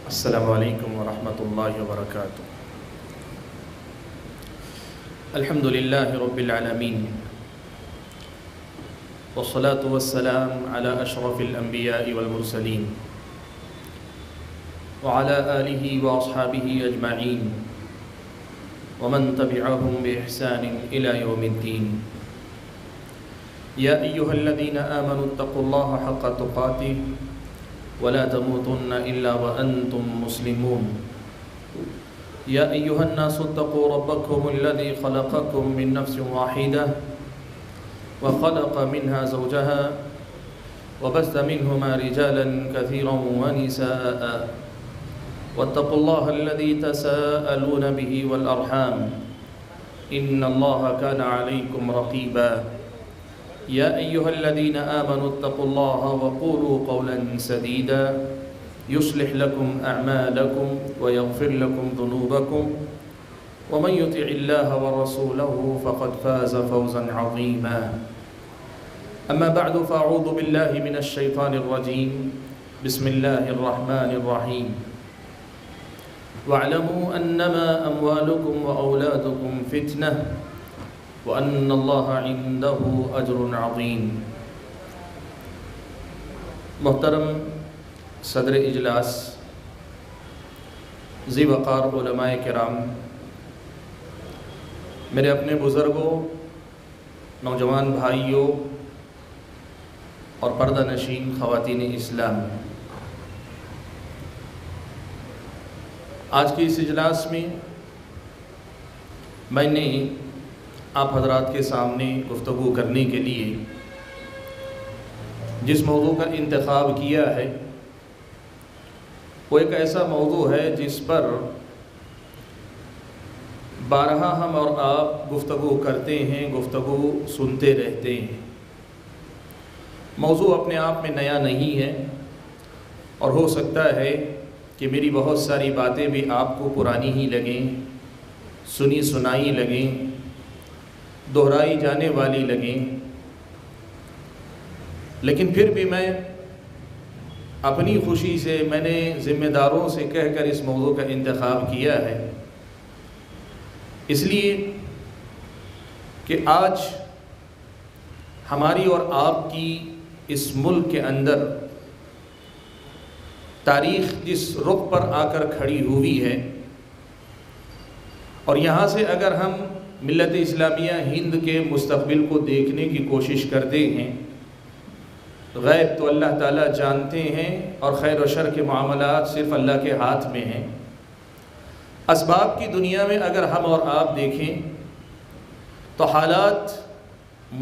السلام علیکم ورحمۃ اللہ وبرکاتہ۔ الحمد للہ رب العالمین والصلاة والسلام علی اشرف الانبیاء والمرسلین وعلى آلہ واصحابہ اجمعین ومن تبعهم بإحسان إلى يوم الدین۔ یا ایہا الذین آمنوا اتقوا اللہ حق تقاتہ ولا تموتن الا وانتم مسلمون۔ یا ایہا الناس اتقوا ربکم الذی خلقکم من نفس واحدہ وخلق منها زوجها وبث منهما رجالا كثيرا ونساء واتقوا الله الذي تساءلون به والأرحام إن الله كان عليكم رقيبا۔ يا أيها الذين آمنوا اتقوا الله وقولوا قولا سديدا يصلح لكم أعمالكم ويغفر لكم ذنوبكم ومن يطع الله ورسوله فقد فاز فوزا عظيما۔ أما بعد فأعوذ بالله من الشيطان الرجيم بسم الله الرحمن الرحيم۔ واعلموا أنما أموالكم وأولادكم فتنة وأن الله عنده أجر عظيم۔ محترم صدر اجلاس، ذی وقار علماء کرام، میرے اپنے بزرگوں، نوجوان بھائیوں اور پردہ نشین خواتین اسلام، آج کی اس اجلاس میں میں نے آپ حضرات کے سامنے گفتگو کرنے کے لیے جس موضوع کا انتخاب کیا ہے وہ ایک ایسا موضوع ہے جس پر بارہا ہم اور آپ گفتگو کرتے ہیں، گفتگو سنتے رہتے ہیں۔ موضوع اپنے آپ میں نیا نہیں ہے اور ہو سکتا ہے کہ میری بہت ساری باتیں بھی آپ کو پرانی ہی لگیں، سنی سنائی لگیں، دہرائی جانے والی لگیں، لیکن پھر بھی میں اپنی خوشی سے میں نے ذمہ داروں سے کہہ کر اس موضوع کا انتخاب کیا ہے، اس لیے کہ آج ہماری اور آپ کی اس ملک کے اندر تاریخ جس رخ پر آ کر کھڑی ہوئی ہے، اور یہاں سے اگر ہم ملت اسلامیہ ہند کے مستقبل کو دیکھنے کی کوشش کرتے ہیں، غیب تو اللہ تعالیٰ جانتے ہیں اور خیر و شر کے معاملات صرف اللہ کے ہاتھ میں ہیں۔ اسباب کی دنیا میں اگر ہم اور آپ دیکھیں تو حالات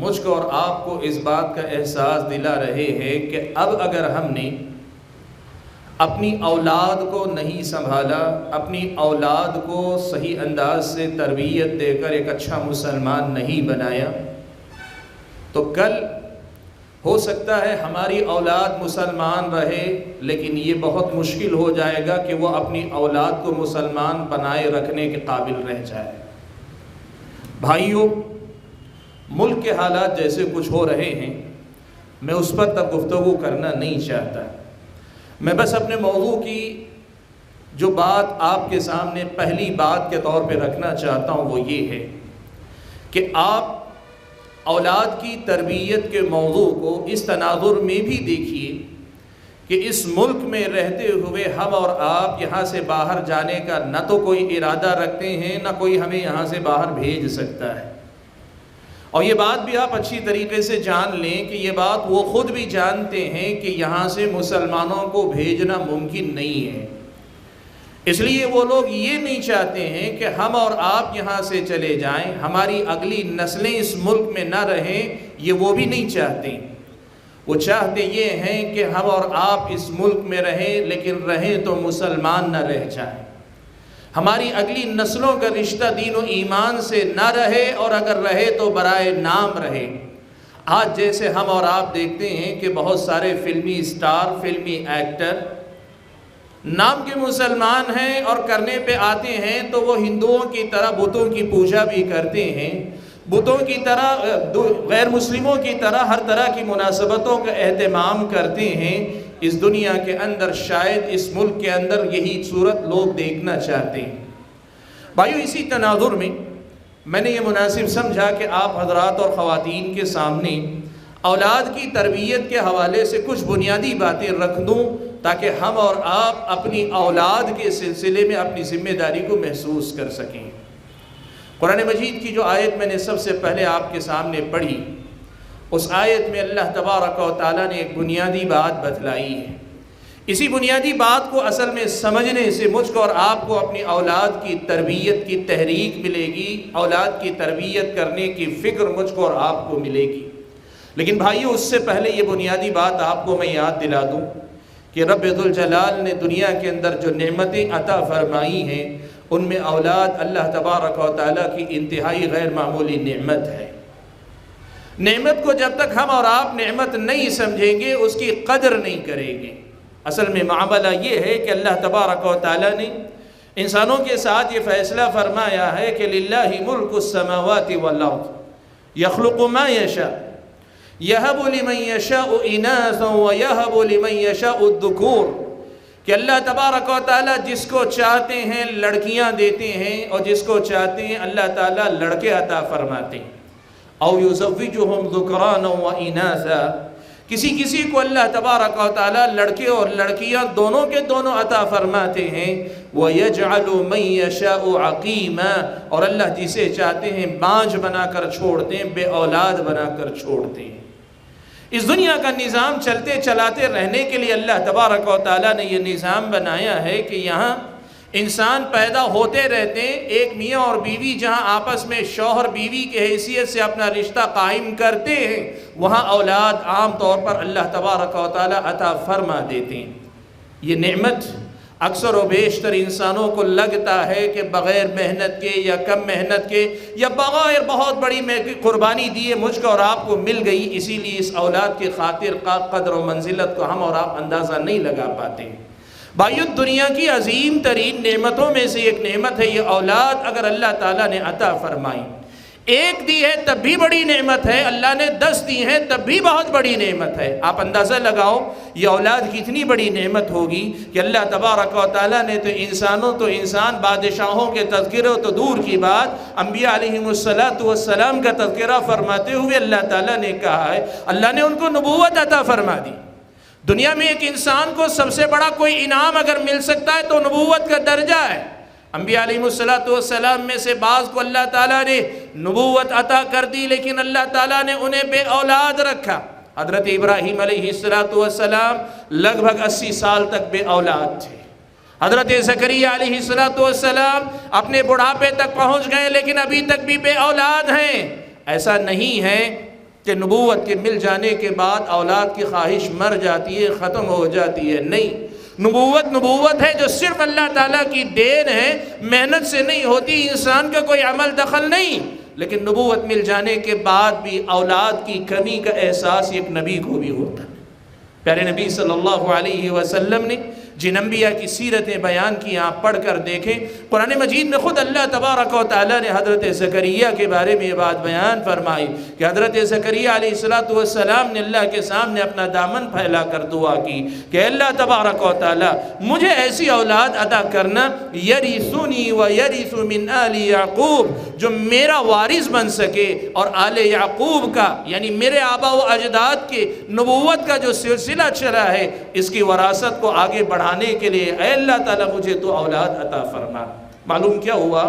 مجھ کو اور آپ کو اس بات کا احساس دلا رہے ہیں کہ اب اگر ہم نے اپنی اولاد کو نہیں سنبھالا، اپنی اولاد کو صحیح انداز سے تربیت دے کر ایک اچھا مسلمان نہیں بنایا، تو کل ہو سکتا ہے ہماری اولاد مسلمان رہے، لیکن یہ بہت مشکل ہو جائے گا کہ وہ اپنی اولاد کو مسلمان بنائے رکھنے کے قابل رہ جائے۔ بھائیوں، ملک کے حالات جیسے کچھ ہو رہے ہیں، میں اس پر تب گفتگو کرنا نہیں چاہتا۔ میں بس اپنے موضوع کی جو بات آپ کے سامنے پہلی بات کے طور پہ رکھنا چاہتا ہوں وہ یہ ہے کہ آپ اولاد کی تربیت کے موضوع کو اس تناظر میں بھی دیکھیے کہ اس ملک میں رہتے ہوئے ہم اور آپ یہاں سے باہر جانے کا نہ تو کوئی ارادہ رکھتے ہیں، نہ کوئی ہمیں یہاں سے باہر بھیج سکتا ہے۔ اور یہ بات بھی آپ اچھی طریقے سے جان لیں کہ یہ بات وہ خود بھی جانتے ہیں کہ یہاں سے مسلمانوں کو بھیجنا ممکن نہیں ہے۔ اس لیے وہ لوگ یہ نہیں چاہتے ہیں کہ ہم اور آپ یہاں سے چلے جائیں، ہماری اگلی نسلیں اس ملک میں نہ رہیں، یہ وہ بھی نہیں چاہتے۔ وہ چاہتے یہ ہیں کہ ہم اور آپ اس ملک میں رہیں، لیکن رہیں تو مسلمان نہ رہ جائیں، ہماری اگلی نسلوں کا رشتہ دین و ایمان سے نہ رہے، اور اگر رہے تو برائے نام رہے۔ آج جیسے ہم اور آپ دیکھتے ہیں کہ بہت سارے فلمی اسٹار، فلمی ایکٹر نام کے مسلمان ہیں اور کرنے پہ آتے ہیں تو وہ ہندوؤں کی طرح بتوں کی پوجا بھی کرتے ہیں، بتوں کی طرح غیر مسلموں کی طرح ہر طرح کی مناسبتوں کا اہتمام کرتے ہیں۔ اس دنیا کے اندر شاید اس ملک کے اندر یہی صورت لوگ دیکھنا چاہتے ہیں۔ بھائیو، اسی تناظر میں نے یہ مناسب سمجھا کہ آپ حضرات اور خواتین کے سامنے اولاد کی تربیت کے حوالے سے کچھ بنیادی باتیں رکھ دوں تاکہ ہم اور آپ اپنی اولاد کے سلسلے میں اپنی ذمہ داری کو محسوس کر سکیں۔ قرآن مجید کی جو آیت میں نے سب سے پہلے آپ کے سامنے پڑھی، اس آیت میں اللہ تبارک و تعالیٰ نے ایک بنیادی بات بتلائی ہے۔ اسی بنیادی بات کو اصل میں سمجھنے سے مجھ کو اور آپ کو اپنی اولاد کی تربیت کی تحریک ملے گی، اولاد کی تربیت کرنے کی فکر مجھ کو اور آپ کو ملے گی۔ لیکن بھائیو، اس سے پہلے یہ بنیادی بات آپ کو میں یاد دلا دوں کہ رب ذوالجلال نے دنیا کے اندر جو نعمتیں عطا فرمائی ہیں، ان میں اولاد اللہ تبارک و تعالیٰ کی انتہائی غیر معمولی نعمت ہے۔ نعمت کو جب تک ہم اور آپ نعمت نہیں سمجھیں گے، اس کی قدر نہیں کریں گے۔ اصل میں معاملہ یہ ہے کہ اللہ تبارک و تعالیٰ نے انسانوں کے ساتھ یہ فیصلہ فرمایا ہے کہ للہ ملک السماوات والارض یخلق ما یشاء یہب لمن یشاء اناثا ویہب لمن یشاء الذکور، کہ اللہ تبارک و تعالیٰ جس کو چاہتے ہیں لڑکیاں دیتے ہیں اور جس کو چاہتے ہیں اللہ تعالیٰ لڑکے عطا فرماتے ہیں۔ او یزوجہم ذکرانا و اناثا، کسی کو اللہ تبارک و تعالیٰ لڑکے اور لڑکیاں دونوں کے دونوں عطا فرماتے ہیں۔ وَيَجْعَلُ مَن يَشَاءُ عَقِيمًا، اور اللہ جسے چاہتے ہیں بانجھ بنا کر چھوڑتے ہیں، بے اولاد بنا کر چھوڑتے ہیں۔ اس دنیا کا نظام چلتے چلاتے رہنے کے لیے اللہ تبارک و تعالیٰ نے یہ نظام بنایا ہے کہ یہاں انسان پیدا ہوتے رہتے ہیں، ایک میاں اور بیوی جہاں آپس میں شوہر بیوی کے حیثیت سے اپنا رشتہ قائم کرتے ہیں، وہاں اولاد عام طور پر اللہ تبارک و تعالیٰ عطا فرما دیتے ہیں۔ یہ نعمت اکثر و بیشتر انسانوں کو لگتا ہے کہ بغیر محنت کے یا کم محنت کے یا بغیر بہت بڑی قربانی دیے مجھ کو اور آپ کو مل گئی، اسی لیے اس اولاد کی خاطر کا قدر و منزلت کو ہم اور آپ اندازہ نہیں لگا پاتے ہیں۔ بھائیو، دنیا کی عظیم ترین نعمتوں میں سے ایک نعمت ہے یہ اولاد۔ اگر اللہ تعالیٰ نے عطا فرمائی، ایک دی ہے تب بھی بڑی نعمت ہے، اللہ نے 10 دی ہیں تب بھی بہت بڑی نعمت ہے۔ آپ اندازہ لگاؤ یہ اولاد کتنی بڑی نعمت ہوگی کہ اللہ تبارک و تعالیٰ نے تو انسان بادشاہوں کے تذکرے تو دور کی بات، انبیاء علیہم السلام کا تذکرہ فرماتے ہوئے اللہ تعالیٰ نے کہا ہے، اللہ نے ان کو نبوت عطا فرما دی۔ دنیا میں ایک انسان کو سب سے بڑا کوئی انعام اگر مل سکتا ہے تو نبوت کا درجہ ہے۔ انبیاء علیہ السلام میں سے بعض کو اللہ تعالیٰ نے نبوت عطا کر دی، لیکن اللہ تعالیٰ نے انہیں بے اولاد رکھا۔ حضرت ابراہیم علیہ السلام لگ بھگ 80 سال تک بے اولاد تھے۔ حضرت زکریا علیہ السلام اپنے بڑھاپے تک پہنچ گئے لیکن ابھی تک بھی بے اولاد ہیں۔ ایسا نہیں ہے کہ نبوت کے مل جانے کے بعد اولاد کی خواہش مر جاتی ہے، ختم ہو جاتی ہے، نہیں۔ نبوت ہے جو صرف اللہ تعالیٰ کی دین ہے، محنت سے نہیں ہوتی، انسان کا کوئی عمل دخل نہیں، لیکن نبوت مل جانے کے بعد بھی اولاد کی کمی کا احساس ایک نبی کو بھی ہوتا ہے۔ پیارے نبی صلی اللہ علیہ وسلم نے جن انبیاء کی سیرتیں بیان کی آپ پڑھ کر دیکھیں، قرآن مجید میں خود اللہ تبارک و تعالیٰ نے حضرت زکریا کے بارے میں یہ بات بیان فرمائی کہ حضرت زکریا علیہ السلام نے اللہ کے سامنے اپنا دامن پھیلا کر دعا کی کہ اللہ تبارک و تعالیٰ مجھے ایسی اولاد عطا کرنا یرثنی و یرث من آل یعقوب، جو میرا وارث بن سکے اور آل یعقوب کا یعنی میرے آبا و اجداد کے نبوت کا جو سلسلہ چلا ہے اس کی وراثت کو آگے بڑھانے کے لیے اے اللہ تعالیٰ مجھے تو اولاد عطا فرما۔ معلوم کیا ہوا؟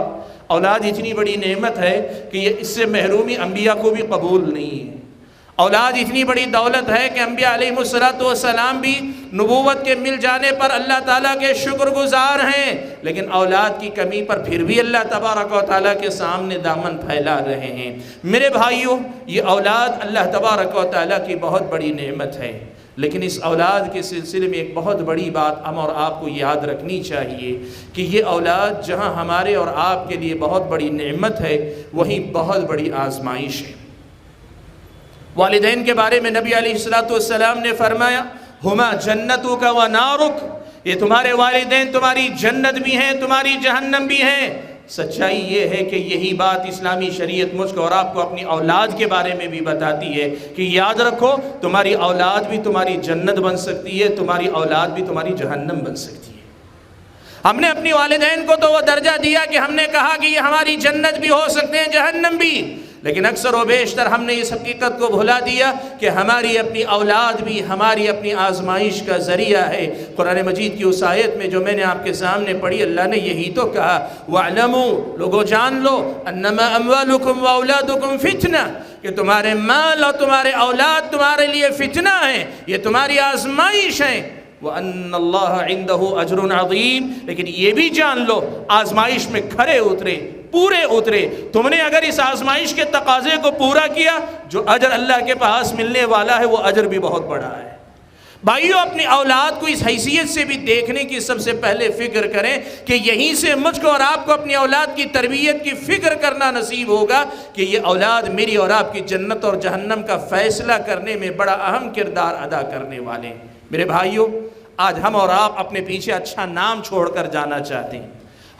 اولاد اتنی بڑی نعمت ہے کہ یہ اس سے محرومی انبیاء کو بھی قبول نہیں ہے۔ اولاد اتنی بڑی دولت ہے کہ انبیاء علیہ السلام بھی نبوت کے مل جانے پر اللہ تعالیٰ کے شکر گزار ہیں، لیکن اولاد کی کمی پر پھر بھی اللہ تبارک و تعالیٰ کے سامنے دامن پھیلا رہے ہیں۔ میرے بھائیوں، یہ اولاد اللہ تبارک و تعالیٰ کی بہت بڑی نعمت ہے، لیکن اس اولاد کے سلسلے میں ایک بہت بڑی بات ہم اور آپ کو یاد رکھنی چاہیے کہ یہ اولاد جہاں ہمارے اور آپ کے لیے بہت بڑی نعمت ہے، وہیں بہت بڑی آزمائش ہے۔ والدین کے بارے میں نبی علیہ السلام نے فرمایا ہما جنتک و نارک، یہ تمہارے والدین تمہاری جنت بھی ہیں، تمہاری جہنم بھی ہیں۔ سچائی یہ ہے کہ یہی بات اسلامی شریعت مجھ کو اور آپ کو اپنی اولاد کے بارے میں بھی بتاتی ہے کہ یاد رکھو تمہاری اولاد بھی تمہاری جنت بن سکتی ہے، تمہاری اولاد بھی تمہاری جہنم بن سکتی ہے۔ ہم نے اپنی والدین کو تو وہ درجہ دیا کہ ہم نے کہا کہ یہ ہماری جنت بھی ہو سکتے ہیں، جہنم بھی، لیکن اکثر و بیشتر ہم نے اس حقیقت کو بھلا دیا کہ ہماری اپنی اولاد بھی ہماری اپنی آزمائش کا ذریعہ ہے۔ قرآن مجید کی اس آیت میں جو میں نے آپ کے سامنے پڑھی، اللہ نے یہی تو کہا وَاعْلَمُوا، لوگو جان لو، أَنَّمَا أَمْوَالُكُمْ وَأَوْلَادُكُمْ فِتْنَةٌ، کہ تمہارے مال اور تمہارے اولاد تمہارے لیے فتنہ ہیں، یہ تمہاری آزمائش ہیں۔ وَأَنَّ اللَّهَ عِنْدَهُ أَجْرٌ عَظِيمٌ، لیکن یہ بھی جان لو آزمائش میں کھرے اترے، پورے اترے، تم نے اگر اس آزمائش کے تقاضے کو پورا کیا، جو اجر اللہ کے پاس ملنے والا ہے وہ اجر بھی بہت بڑا ہے۔ بھائیو، اپنی اولاد کو اس حیثیت سے بھی دیکھنے کی سب سے پہلے فکر کریں کہ یہیں سے مجھ کو اور آپ کو اپنی اولاد کی تربیت کی فکر کرنا نصیب ہوگا کہ یہ اولاد میری اور آپ کی جنت اور جہنم کا فیصلہ کرنے میں بڑا اہم کردار ادا کرنے والے ہیں۔ میرے بھائیو، آج ہم اور آپ اپنے پیچھے اچھا نام چھوڑ کر جانا چاہتے ہیں،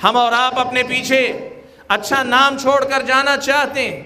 ہم اور آپ اپنے پیچھے اچھا نام چھوڑ کر جانا چاہتے ہیں۔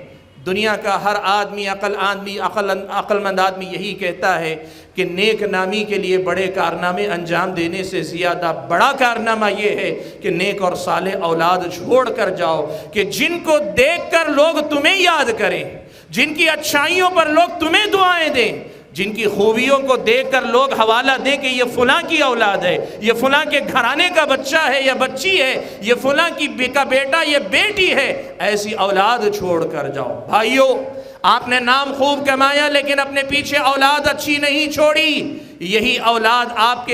دنیا کا ہر آدمی عقل مند آدمی یہی کہتا ہے کہ نیک نامی کے لیے بڑے کارنامے انجام دینے سے زیادہ بڑا کارنامہ یہ ہے کہ نیک اور صالح اولاد چھوڑ کر جاؤ، کہ جن کو دیکھ کر لوگ تمہیں یاد کریں، جن کی اچھائیوں پر لوگ تمہیں دعائیں دیں، جن کی خوبیوں کو دیکھ کر لوگ حوالہ دیں کہ یہ فلاں کی اولاد ہے، یہ فلاں کے گھرانے کا بچہ ہے یا بچی ہے، یہ فلاں کی کا بیٹا یہ بیٹی ہے، ایسی اولاد چھوڑ کر جاؤ۔ بھائیو، آپ نے نام خوب کمایا لیکن اپنے پیچھے اولاد اچھی نہیں چھوڑی، یہی اولاد آپ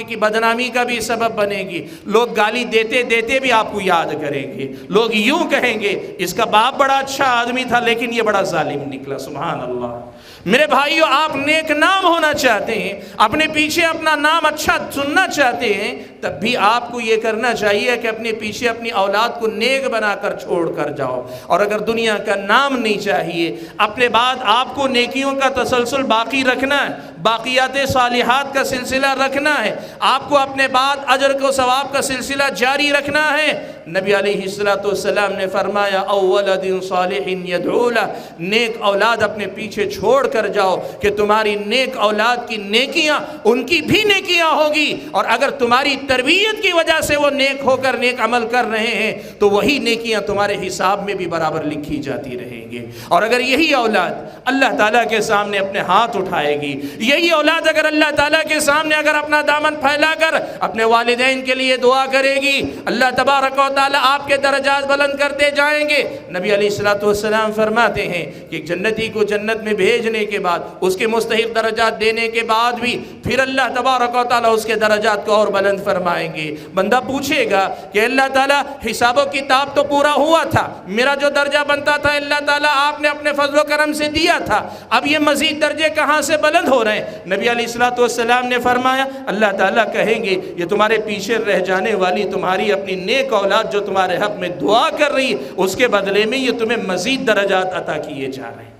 کی بدنامی کا بھی سبب بنے گی۔ لوگ گالی دیتے دیتے بھی آپ کو یاد کریں گے، لوگ یوں کہیں گے اس کا باپ بڑا اچھا آدمی تھا لیکن یہ بڑا ظالم نکلا۔ سبحان اللہ۔ میرے بھائیو، آپ نیک نام ہونا چاہتے ہیں، اپنے پیچھے اپنا نام اچھا سننا چاہتے ہیں، تب بھی آپ کو یہ کرنا چاہیے کہ اپنے پیچھے اپنی اولاد کو نیک بنا کر چھوڑ کر جاؤ۔ اور اگر دنیا کا نام نہیں چاہیے، اپنے بعد آپ کو نیکیوں کا تسلسل باقی رکھنا ہے، باقیات صالحات کا سلسلہ رکھنا ہے، آپ کو اپنے بعد اجر کو ثواب کا سلسلہ جاری رکھنا ہے۔ نبی علیہ السلام نے فرمایا اولد صالح یدعو لہ، نیک اولاد اپنے پیچھے چھوڑ کر جاؤ کہ تمہاری نیک اولاد کی نیکیاں ان کی بھی نیکیاں ہوگی، اور اگر تمہاری تربیت کی وجہ سے وہ نیک ہو کر نیک عمل کر رہے ہیں تو وہی نیکیاں تمہارے حساب میں بھی برابر لکھی جاتی رہیں گے۔ اور اگر یہی اولاد اللہ تعالیٰ کے سامنے اپنے ہاتھ اٹھائے گی، یہی اولاد اگر اللہ تعالیٰ کے سامنے اگر اپنا دامن پھیلا کر اپنے والدین کے لیے دعا کرے گی، اللہ تبارک و تعالیٰ آپ کے درجات بلند کرتے جائیں گے۔ نبی علیہ السلام فرماتے ہیں کہ جنتی کو جنت میں بھیجنے کے بعد، اس کے مستحق درجات دینے کے بعد بھی پھر اللہ تبارک و تعالیٰ اس کے درجات کو اور بلند فرمائیں گے۔ بندہ پوچھے گا کہ اللہ تعالیٰ حساب و کتاب تو پورا ہوا تھا، میرا جو درجہ بنتا تھا اللہ تعالیٰ آپ نے اپنے فضل و کرم سے دیا تھا، اب یہ مزید درجے کہاں سے بلند ہو رہے ہیں؟ نبی علیہ السلام نے فرمایا اللہ تعالیٰ کہیں گے یہ تمہارے پیچھے رہ جانے والی تمہاری اپنی نیک اولاد جو تمہارے حق میں دعا کر رہی، اس کے بدلے میں یہ تمہیں مزید درجات عطا کیے جا رہے ہیں۔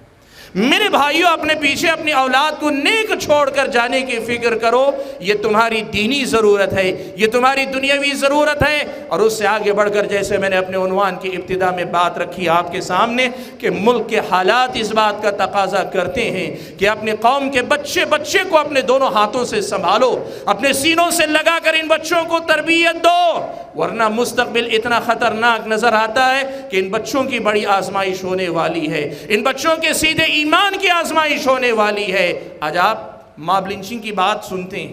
میرے بھائیوں، اپنے پیچھے اپنی اولاد کو نیک چھوڑ کر جانے کی فکر کرو، یہ تمہاری دینی ضرورت ہے، یہ تمہاری دنیاوی ضرورت ہے۔ اور اس سے آگے بڑھ کر جیسے میں نے اپنے عنوان کی ابتدا میں بات رکھی آپ کے سامنے کہ ملک کے حالات اس بات کا تقاضا کرتے ہیں کہ اپنے قوم کے بچے کو اپنے دونوں ہاتھوں سے سنبھالو، اپنے سینوں سے لگا کر ان بچوں کو تربیت دو، ورنہ مستقبل اتنا خطرناک نظر آتا ہے کہ ان بچوں کی بڑی آزمائش ہونے والی ہے، ان بچوں کے سیدھے ایمان کی آزمائش ہونے والی ہے۔ آج آپ ماب لنچنگ کی بات سنتے ہیں،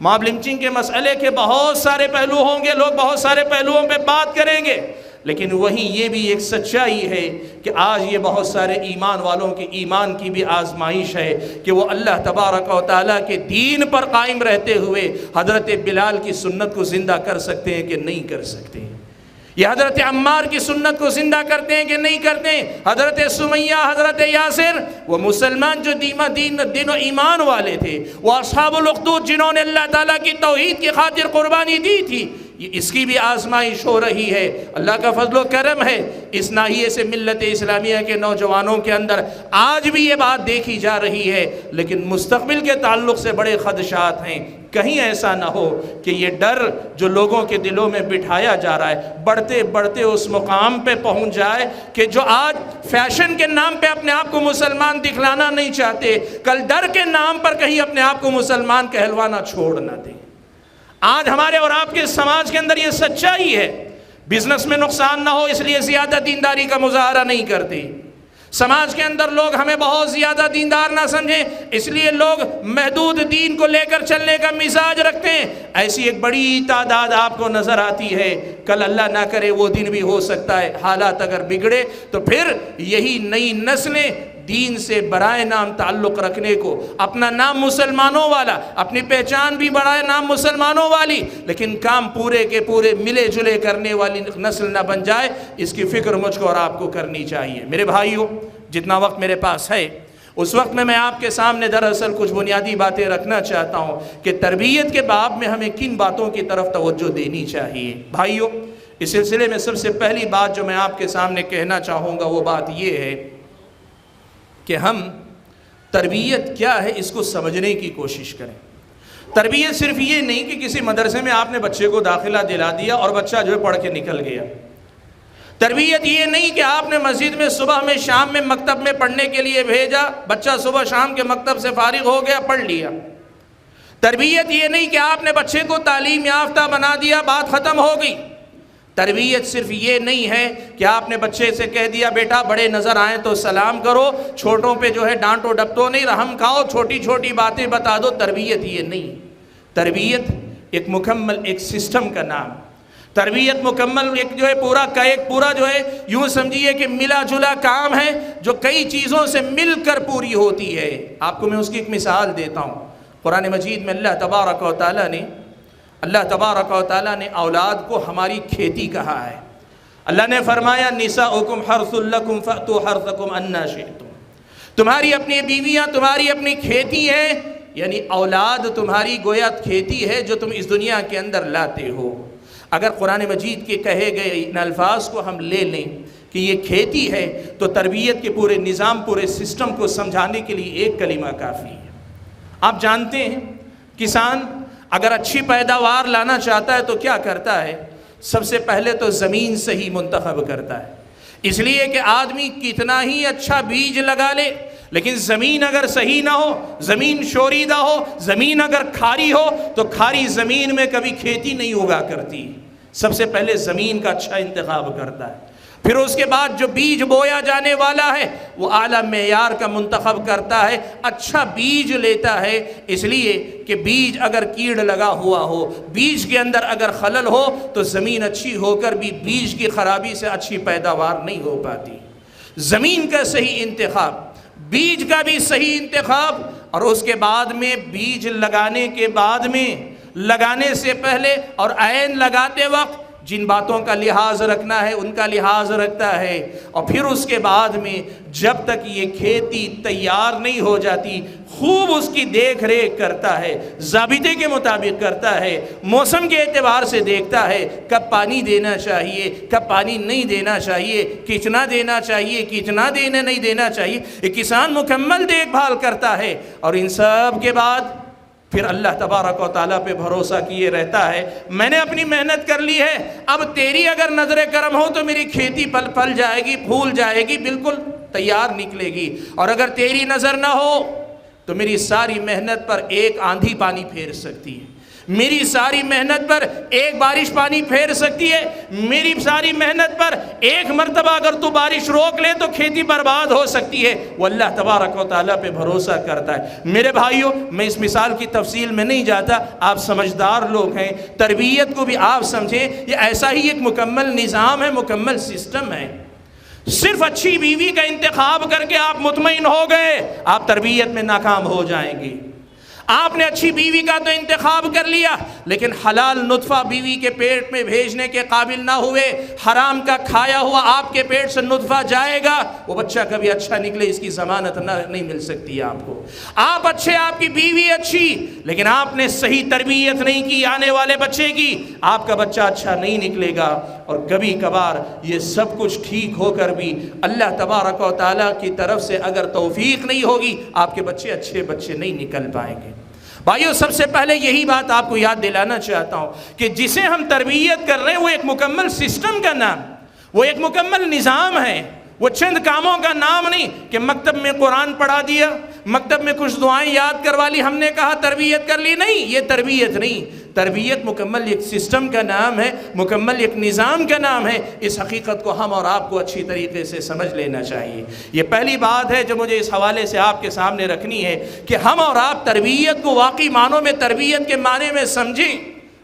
ماب لنچنگ کے مسئلے کے بہت سارے پہلو ہوں گے، لوگ بہت سارے پہلوؤں پہ بات کریں گے، لیکن وہیں یہ بھی ایک سچائی ہے کہ آج یہ بہت سارے ایمان والوں کے ایمان کی بھی آزمائش ہے کہ وہ اللہ تبارک و تعالیٰ کے دین پر قائم رہتے ہوئے حضرت بلال کی سنت کو زندہ کر سکتے ہیں کہ نہیں کر سکتے ہیں، یہ حضرت عمار کی سنت کو زندہ کرتے ہیں کہ نہیں کرتے ہیں، حضرت سمیہ، حضرت یاسر، وہ مسلمان جو دین و ایمان والے تھے، وہ اصحاب الاخدود جنہوں نے اللہ تعالیٰ کی توحید کی خاطر قربانی دی تھی، اس کی بھی آزمائش ہو رہی ہے۔ اللہ کا فضل و کرم ہے اس ناحیے سے ملت اسلامیہ کے نوجوانوں کے اندر آج بھی یہ بات دیکھی جا رہی ہے، لیکن مستقبل کے تعلق سے بڑے خدشات ہیں۔ کہیں ایسا نہ ہو کہ یہ ڈر جو لوگوں کے دلوں میں بٹھایا جا رہا ہے بڑھتے بڑھتے اس مقام پہ پہنچ جائے کہ جو آج فیشن کے نام پہ اپنے آپ کو مسلمان دکھلانا نہیں چاہتے، کل ڈر کے نام پر کہیں اپنے آپ کو مسلمان کہلوانا چھوڑ نہ دیں۔ آج ہمارے اور آپ کے سماج کے اندر یہ سچائی ہے، بزنس میں نقصان نہ ہو اس لیے زیادہ دینداری کا مظاہرہ نہیں کرتے، سماج کے اندر لوگ ہمیں بہت زیادہ دیندار نہ سمجھیں اس لیے لوگ محدود دین کو لے کر چلنے کا مزاج رکھتے ہیں، ایسی ایک بڑی تعداد آپ کو نظر آتی ہے۔ کل اللہ نہ کرے وہ دن بھی ہو سکتا ہے، حالات اگر بگڑے تو پھر یہی نئی نسلیں دین سے برائے نام تعلق رکھنے کو، اپنا نام مسلمانوں والا، اپنی پہچان بھی برائے نام مسلمانوں والی، لیکن کام پورے کے پورے ملے جلے کرنے والی نسل نہ بن جائے، اس کی فکر مجھ کو اور آپ کو کرنی چاہیے۔ میرے بھائیوں، جتنا وقت میرے پاس ہے اس وقت میں آپ کے سامنے دراصل کچھ بنیادی باتیں رکھنا چاہتا ہوں کہ تربیت کے باب میں ہمیں کن باتوں کی طرف توجہ دینی چاہیے۔ بھائیوں، اس سلسلے میں سب سے پہلی بات جو میں آپ کے سامنے کہنا چاہوں گا وہ بات یہ ہے کہ ہم تربیت کیا ہے اس کو سمجھنے کی کوشش کریں۔ تربیت صرف یہ نہیں کہ کسی مدرسے میں آپ نے بچے کو داخلہ دلا دیا اور بچہ جو ہے پڑھ کے نکل گیا۔ تربیت یہ نہیں کہ آپ نے مسجد میں صبح میں شام میں مکتب میں پڑھنے کے لیے بھیجا، بچہ صبح شام کے مکتب سے فارغ ہو گیا، پڑھ لیا۔ تربیت یہ نہیں کہ آپ نے بچے کو تعلیم یافتہ بنا دیا، بات ختم ہو گئی۔ تربیت صرف یہ نہیں ہے کہ آپ نے بچے سے کہہ دیا بیٹا بڑے نظر آئیں تو سلام کرو، چھوٹوں پہ جو ہے ڈانٹو ڈپٹو نہیں، رحم کھاؤ، چھوٹی چھوٹی باتیں بتا دو۔ تربیت یہ نہیں، تربیت ایک مکمل ایک سسٹم کا نام، تربیت مکمل ایک جو ہے پورا جو ہے یوں سمجھیے کہ ملا جلا کام ہے جو کئی چیزوں سے مل کر پوری ہوتی ہے۔ آپ کو میں اس کی ایک مثال دیتا ہوں۔ قرآن مجید میں اللہ تبارک و تعالیٰ نے اولاد کو ہماری کھیتی کہا ہے۔ اللہ نے فرمایا نساؤکم حرث لکم فأتوا حرثکم انا شئتم، تمہاری اپنی بیویاں تمہاری اپنی کھیتی ہیں، یعنی اولاد تمہاری گویا کھیتی ہے جو تم اس دنیا کے اندر لاتے ہو۔ اگر قرآن مجید کے کہے گئے ان الفاظ کو ہم لے لیں کہ یہ کھیتی ہے تو تربیت کے پورے نظام پورے سسٹم کو سمجھانے کے لیے ایک کلمہ کافی ہے۔ آپ جانتے ہیں کسان اگر اچھی پیداوار لانا چاہتا ہے تو کیا کرتا ہے؟ سب سے پہلے تو زمین صحیح منتخب کرتا ہے، اس لیے کہ آدمی کتنا ہی اچھا بیج لگا لے لیکن زمین اگر صحیح نہ ہو، زمین شوریدہ ہو، زمین اگر کھاری ہو تو کھاری زمین میں کبھی کھیتی نہیں اگا کرتی۔ سب سے پہلے زمین کا اچھا انتخاب کرتا ہے، پھر اس کے بعد جو بیج بویا جانے والا ہے وہ اعلیٰ معیار کا منتخب کرتا ہے، اچھا بیج لیتا ہے، اس لیے کہ بیج اگر کیڑ لگا ہوا ہو، بیج کے اندر اگر خلل ہو تو زمین اچھی ہو کر بھی بیج کی خرابی سے اچھی پیداوار نہیں ہو پاتی۔ زمین کا صحیح انتخاب، بیج کا بھی صحیح انتخاب، اور اس کے بعد میں بیج لگانے کے بعد میں لگانے سے پہلے اور عین لگاتے وقت جن باتوں کا لحاظ رکھنا ہے ان کا لحاظ رکھتا ہے، اور پھر اس کے بعد میں جب تک یہ کھیتی تیار نہیں ہو جاتی خوب اس کی دیکھ ریکھ کرتا ہے، ضابطے کے مطابق کرتا ہے، موسم کے اعتبار سے دیکھتا ہے کب پانی دینا چاہیے کب پانی نہیں دینا چاہیے، کتنا دینا چاہیے کتنا نہیں دینا چاہیے، ایک کسان مکمل دیکھ بھال کرتا ہے، اور ان سب کے بعد پھر اللہ تبارک و تعالیٰ پہ بھروسہ کیے رہتا ہے میں نے اپنی محنت کر لی ہے، اب تیری اگر نظر کرم ہو تو میری کھیتی پھل جائے گی، پھول جائے گی، بالکل تیار نکلے گی، اور اگر تیری نظر نہ ہو تو میری ساری محنت پر ایک آندھی پانی پھیر سکتی ہے، میری ساری محنت پر ایک بارش پانی پھیر سکتی ہے، میری ساری محنت پر ایک مرتبہ اگر تو بارش روک لے تو کھیتی برباد ہو سکتی ہے۔ وہ اللہ تبارک و تعالیٰ پہ بھروسہ کرتا ہے۔ میرے بھائیوں، میں اس مثال کی تفصیل میں نہیں جاتا، آپ سمجھدار لوگ ہیں، تربیت کو بھی آپ سمجھیں، یہ ایسا ہی ایک مکمل نظام ہے، مکمل سسٹم ہے۔ صرف اچھی بیوی کا انتخاب کر کے آپ مطمئن ہو گئے، آپ تربیت میں ناکام ہو جائیں گے۔ آپ نے اچھی بیوی کا تو انتخاب کر لیا لیکن حلال نطفہ بیوی کے پیٹ میں بھیجنے کے قابل نہ ہوئے، حرام کا کھایا ہوا آپ کے پیٹ سے نطفہ جائے گا، وہ بچہ کبھی اچھا نکلے اس کی ضمانت نہیں مل سکتی آپ کو۔ آپ اچھے، آپ کی بیوی اچھی، لیکن آپ نے صحیح تربیت نہیں کی آنے والے بچے کی، آپ کا بچہ اچھا نہیں نکلے گا۔ اور کبھی کبھار یہ سب کچھ ٹھیک ہو کر بھی اللہ تبارک و تعالیٰ کی طرف سے اگر توفیق نہیں ہوگی آپ کے بچے اچھے بچے نہیں نکل پائیں گے۔ بھائیو سب سے پہلے یہی بات آپ کو یاد دلانا چاہتا ہوں کہ جسے ہم تربیت کر رہے ہیں وہ ایک مکمل سسٹم کا نام، وہ ایک مکمل نظام ہے، وہ چند کاموں کا نام نہیں کہ مکتب میں قرآن پڑھا دیا، مکتب میں کچھ دعائیں یاد کروا لی، ہم نے کہا تربیت کر لی، نہیں، یہ تربیت نہیں۔ تربیت مکمل ایک سسٹم کا نام ہے، مکمل ایک نظام کا نام ہے۔ اس حقیقت کو ہم اور آپ کو اچھی طریقے سے سمجھ لینا چاہیے۔ یہ پہلی بات ہے جو مجھے اس حوالے سے آپ کے سامنے رکھنی ہے کہ ہم اور آپ تربیت کو واقعی معنوں میں تربیت کے معنی میں سمجھیں،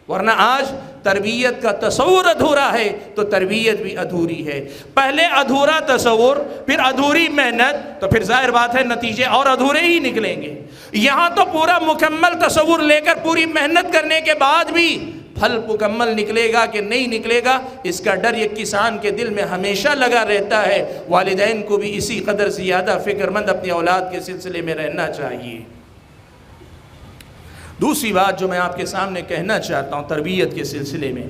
ورنہ آج تربیت کا تصور ادھورا ہے تو تربیت بھی ادھوری ہے۔ پہلے ادھورا تصور، پھر ادھوری محنت، تو پھر ظاہر بات ہے نتیجے اور ادھورے ہی نکلیں گے۔ یہاں تو پورا مکمل تصور لے کر پوری محنت کرنے کے بعد بھی پھل مکمل نکلے گا کہ نہیں نکلے گا، اس کا ڈر ایک کسان کے دل میں ہمیشہ لگا رہتا ہے۔ والدین کو بھی اسی قدر زیادہ فکر مند اپنی اولاد کے سلسلے میں رہنا چاہیے۔ دوسری بات جو میں آپ کے سامنے کہنا چاہتا ہوں تربیت کے سلسلے میں،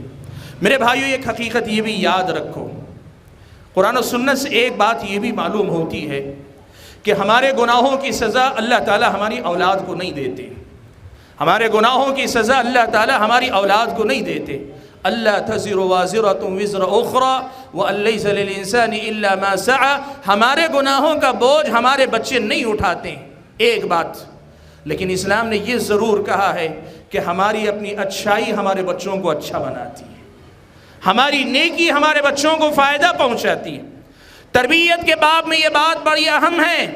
میرے بھائیو ایک حقیقت یہ بھی یاد رکھو، قرآن و سنت سے ایک بات یہ بھی معلوم ہوتی ہے کہ ہمارے گناہوں کی سزا اللہ تعالی ہماری اولاد کو نہیں دیتے، ہمارے گناہوں کی سزا اللہ تعالی ہماری اولاد کو نہیں دیتے۔ اللہ تزر وازرۃ وزر اخری وان لیس للانسان الا ما سعی، ہمارے گناہوں کا بوجھ ہمارے بچے نہیں اٹھاتے۔ ایک بات لیکن اسلام نے یہ ضرور کہا ہے کہ ہماری اپنی اچھائی ہمارے بچوں کو اچھا بناتی ہے، ہماری نیکی ہمارے بچوں کو فائدہ پہنچاتی ہے۔ تربیت کے باب میں یہ بات بڑی اہم ہے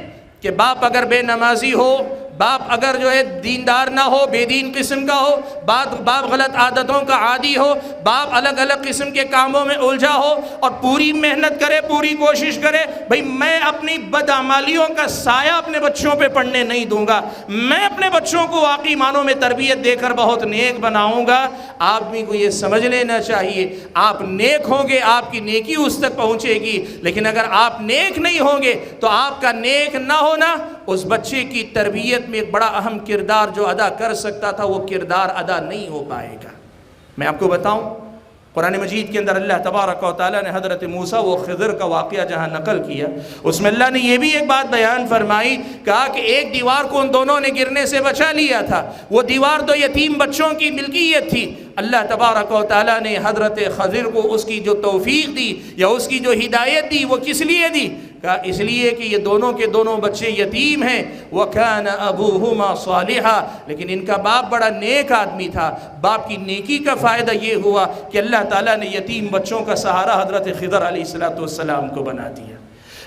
کہ باپ اگر بے نمازی ہو، باپ اگر جو ہے دیندار نہ ہو، بے دین قسم کا ہو، باپ غلط عادتوں کا عادی ہو، باپ الگ الگ قسم کے کاموں میں الجھا ہو اور پوری محنت کرے، پوری کوشش کرے، بھئی میں اپنی بدعمالیوں کا سایہ اپنے بچوں پہ پڑنے نہیں دوں گا، میں اپنے بچوں کو واقعی معنوں میں تربیت دے کر بہت نیک بناؤں گا، آدمی کو یہ سمجھ لینا چاہیے آپ نیک ہوں گے، آپ کی نیکی اس تک پہنچے گی، لیکن اگر آپ نیک نہیں ہوں گے تو آپ کا نیک نہ ہونا اس بچے کی تربیت میں ایک بڑا اہم کردار جو ادا کر سکتا تھا وہ کردار ادا نہیں ہو پائے گا۔ میں آپ کو بتاؤں قرآن مجید کے اندر اللہ تبارک و تعالیٰ نے حضرت موسیٰ و خضر کا واقعہ جہاں نقل کیا، اس میں اللہ نے یہ بھی ایک بات بیان فرمائی، کہا کہ ایک دیوار کو ان دونوں نے گرنے سے بچا لیا تھا، وہ دیوار تو یتیم بچوں کی ملکیت تھی۔ اللہ تبارک و تعالیٰ نے حضرت خضر کو اس کی جو توفیق دی یا اس کی جو ہدایت دی وہ کس لیے دی؟ کہا اس لیے کہ یہ دونوں کے دونوں بچے یتیم ہیں، وَكَانَ أَبُوهُمَا صَالِحًا، لیکن ان کا باپ بڑا نیک آدمی تھا۔ باپ کی نیکی کا فائدہ یہ ہوا کہ اللہ تعالیٰ نے یتیم بچوں کا سہارا حضرت خضر علیہ السلام کو بنا دیا۔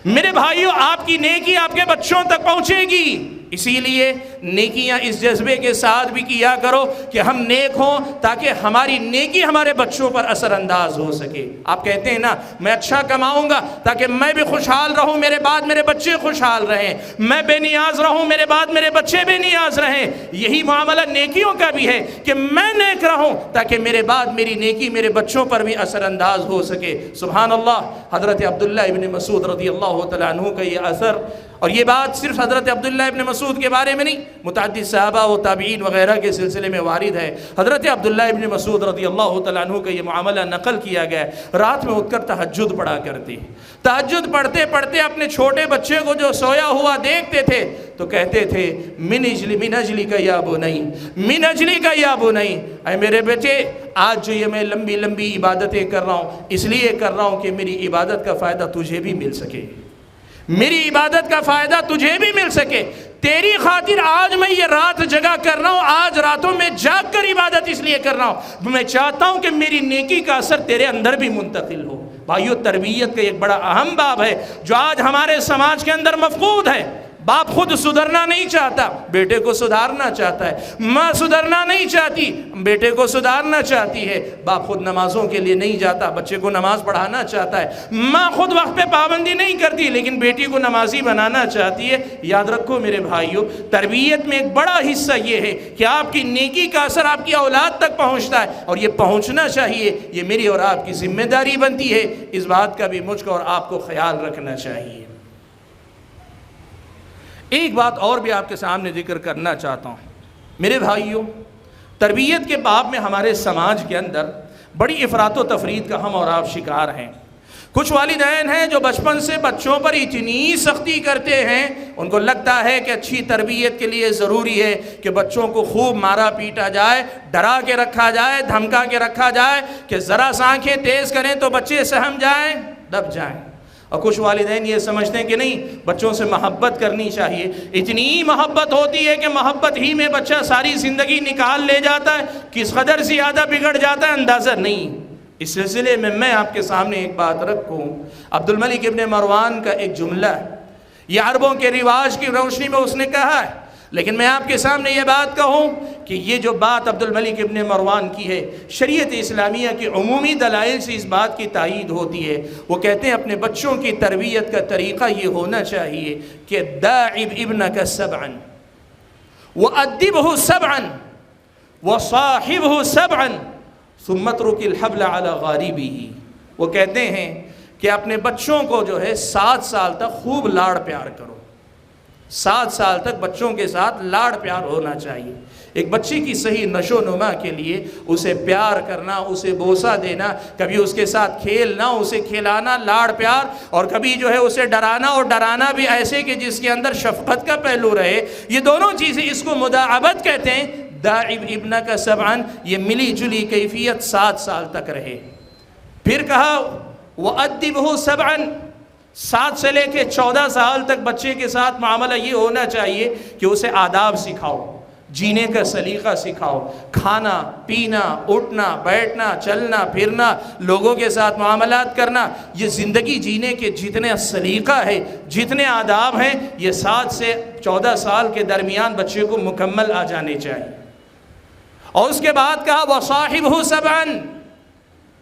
میرے بھائیو آپ کی نیکی آپ کے بچوں تک پہنچے گی، اسی لیے نیکیاں اس جذبے کے ساتھ بھی کیا کرو کہ ہم نیک ہوں تاکہ ہماری نیکی ہمارے بچوں پر اثر انداز ہو سکے۔ آپ کہتے ہیں نا میں اچھا کماؤں گا تاکہ میں بھی خوشحال رہوں، میرے بعد میرے بچے خوشحال رہیں، میں بے نیاز رہوں، میرے بعد میرے بچے بے نیاز رہیں۔ یہی معاملہ نیکیوں کا بھی ہے کہ میں نیک رہوں تاکہ میرے بعد میری نیکی میرے بچوں پر بھی اثر انداز ہو سکے۔ سبحان اللہ، حضرت عبداللہ ابن مسعود رضی اللہ تعالیٰ عنہ کا یہ اثر، اور یہ بات صرف حضرت عبداللہ ابن مسعود کے بارے میں نہیں، متعدد صحابہ و تابعین وغیرہ کے سلسلے میں وارد ہے۔ حضرت عبداللہ ابن مسعود رضی اللہ تعالیٰ عنہ کا یہ معاملہ نقل کیا گیا ہے، رات میں اٹھ کر تہجد پڑھا کرتے، تہجد پڑھتے پڑھتے اپنے چھوٹے بچے کو جو سویا ہوا دیکھتے تھے تو کہتے تھے من اجلی کا یا بنی، من اجلی کا یا بنی، اے میرے بیٹے آج جو یہ میں لمبی لمبی عبادتیں کر رہا ہوں اس لیے کر رہا ہوں کہ میری عبادت کا فائدہ تجھے بھی مل سکے، میری عبادت کا فائدہ تجھے بھی مل سکے، تیری خاطر آج میں یہ رات جگہ کر رہا ہوں، آج راتوں میں جاگ کر عبادت اس لیے کر رہا ہوں، میں چاہتا ہوں کہ میری نیکی کا اثر تیرے اندر بھی منتقل ہو۔ بھائیو تربیت کا ایک بڑا اہم باب ہے جو آج ہمارے سماج کے اندر مفقود ہے۔ باپ خود سدھرنا نہیں چاہتا، بیٹے کو سدھارنا چاہتا ہے، ماں سدھرنا نہیں چاہتی، بیٹے کو سدھارنا چاہتی ہے، باپ خود نمازوں کے لیے نہیں جاتا، بچے کو نماز پڑھانا چاہتا ہے، ماں خود وقت پہ پابندی نہیں کرتی لیکن بیٹی کو نمازی بنانا چاہتی ہے۔ یاد رکھو میرے بھائیو، تربیت میں ایک بڑا حصہ یہ ہے کہ آپ کی نیکی کا اثر آپ کی اولاد تک پہنچتا ہے، اور یہ پہنچنا چاہیے، یہ میری اور آپ کی ذمہ داری بنتی ہے، اس بات کا بھی مجھ کو اور آپ کو خیال رکھنا چاہیے۔ ایک بات اور بھی آپ کے سامنے ذکر کرنا چاہتا ہوں میرے بھائیوں، تربیت کے باب میں ہمارے سماج کے اندر بڑی افراط و تفرید کا ہم اور آپ شکار ہیں۔ کچھ والدین ہیں جو بچپن سے بچوں پر اتنی سختی کرتے ہیں، ان کو لگتا ہے کہ اچھی تربیت کے لیے ضروری ہے کہ بچوں کو خوب مارا پیٹا جائے، ڈرا کے رکھا جائے، دھمکا کے رکھا جائے کہ ذرا سا آنکھیں تیز کریں تو بچے سہم جائیں، دب جائیں۔ اور کچھ والدین یہ سمجھتے ہیں کہ نہیں، بچوں سے محبت کرنی چاہیے، اتنی محبت ہوتی ہے کہ محبت ہی میں بچہ ساری زندگی نکال لے جاتا ہے، کس قدر زیادہ بگڑ جاتا ہے اندازہ نہیں۔ اس سلسلے میں آپ کے سامنے ایک بات رکھوں، عبد الملک ابن مروان کا ایک جملہ ہے، یہ عربوں کے رواج کی روشنی میں اس نے کہا ہے، لیکن میں آپ کے سامنے یہ بات کہوں کہ یہ جو بات عبد الملک ابن مروان کی ہے، شریعت اسلامیہ کی عمومی دلائل سے اس بات کی تائید ہوتی ہے۔ وہ کہتے ہیں اپنے بچوں کی تربیت کا طریقہ یہ ہونا چاہیے کہ داعب ابنک سبعا وأدبہ سبعا وصاحبہ سبعا ثم اترک الحبل علی غاربہ۔ وہ کہتے ہیں کہ اپنے بچوں کو جو ہے 7 سال تک خوب لاڑ پیار کرو، 7 سال تک بچوں کے ساتھ لاڑ پیار ہونا چاہیے۔ ایک بچے کی صحیح نشو و نما کے لیے اسے پیار کرنا، اسے بوسہ دینا، کبھی اس کے ساتھ کھیلنا، اسے کھلانا، لاڑ پیار، اور کبھی جو ہے اسے ڈرانا، اور ڈرانا بھی ایسے کہ جس کے اندر شفقت کا پہلو رہے، یہ دونوں چیزیں اس کو مداعبت کہتے ہیں۔ داعب ابنک سبعا، یہ ملی جلی کیفیت 7 سال تک رہے۔ پھر کہا وأدبہ سبعا، 7 سے لے کے 14 سال تک بچے کے ساتھ معاملہ یہ ہونا چاہیے کہ اسے آداب سکھاؤ، جینے کا سلیقہ سکھاؤ، کھانا پینا، اٹھنا بیٹھنا، چلنا پھرنا، لوگوں کے ساتھ معاملات کرنا، یہ زندگی جینے کے جتنے سلیقہ ہے، جتنے آداب ہیں، یہ 7 سے 14 سال کے درمیان بچے کو مکمل آ جانے چاہیے۔ اور اس کے بعد کہا وصاحبہ سبعا،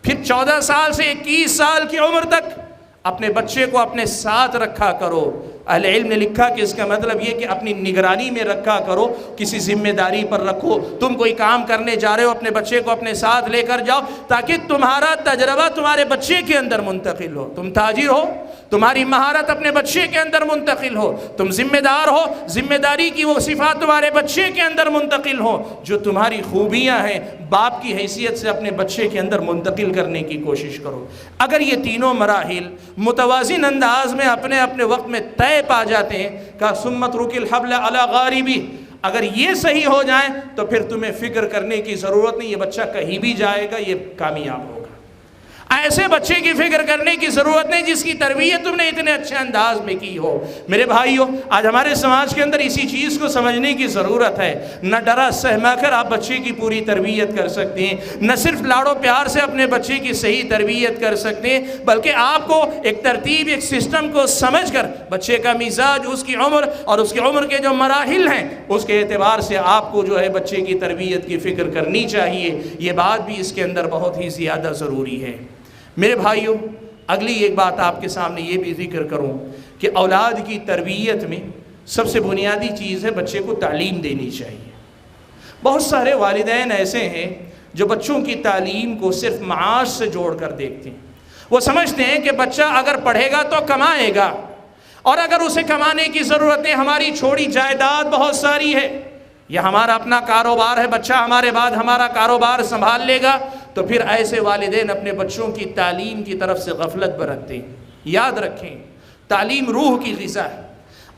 پھر 14 سال سے 21 سال کی عمر تک اپنے بچے کو اپنے ساتھ رکھا کرو۔ اہل علم نے لکھا کہ اس کا مطلب یہ کہ اپنی نگرانی میں رکھا کرو، کسی ذمہ داری پر رکھو، تم کوئی کام کرنے جا رہے ہو اپنے بچے کو اپنے ساتھ لے کر جاؤ تاکہ تمہارا تجربہ تمہارے بچے کے اندر منتقل ہو۔ تم تاجر ہو، تمہاری مہارت اپنے بچے کے اندر منتقل ہو، تم ذمہ دار ہو، ذمہ داری کی وہ صفات تمہارے بچے کے اندر منتقل ہو، جو تمہاری خوبیاں ہیں باپ کی حیثیت سے اپنے بچے کے اندر منتقل کرنے کی کوشش کرو۔ اگر یہ تینوں مراحل متوازن انداز میں اپنے اپنے وقت میں طے پا جاتے ہیں، کہ ثم اترک الحبل علی غاربہ، اگر یہ صحیح ہو جائیں تو پھر تمہیں فکر کرنے کی ضرورت نہیں، یہ بچہ کہیں بھی جائے گا یہ کامیاب ہوگا۔ ایسے بچے کی فکر کرنے کی ضرورت نہیں جس کی تربیت تم نے اتنے اچھے انداز میں کی ہو۔ میرے بھائیو، آج ہمارے سماج کے اندر اسی چیز کو سمجھنے کی ضرورت ہے۔ نہ ڈرا سہما کر آپ بچے کی پوری تربیت کر سکتے ہیں، نہ صرف لاڑو پیار سے اپنے بچے کی صحیح تربیت کر سکتے ہیں، بلکہ آپ کو ایک ترتیب، ایک سسٹم کو سمجھ کر بچے کا مزاج، اس کی عمر اور اس کی عمر کے جو مراحل ہیں اس کے اعتبار سے آپ کو جو ہے بچے کی تربیت کی فکر کرنی چاہیے۔ یہ بات بھی اس کے اندر بہت ہی زیادہ ضروری ہے۔ میرے بھائیوں، اگلی ایک بات آپ کے سامنے یہ بھی ذکر کروں کہ اولاد کی تربیت میں سب سے بنیادی چیز ہے بچے کو تعلیم دینی چاہیے۔ بہت سارے والدین ایسے ہیں جو بچوں کی تعلیم کو صرف معاش سے جوڑ کر دیکھتے ہیں۔ وہ سمجھتے ہیں کہ بچہ اگر پڑھے گا تو کمائے گا، اور اگر اسے کمانے کی ضرورت ہے، ہماری چھوڑی جائیداد بہت ساری ہے، یہ ہمارا اپنا کاروبار ہے، بچہ ہمارے بعد ہمارا کاروبار سنبھال لے گا، تو پھر ایسے والدین اپنے بچوں کی تعلیم کی طرف سے غفلت برتتے ہیں۔ یاد رکھیں، تعلیم روح کی غذا ہے۔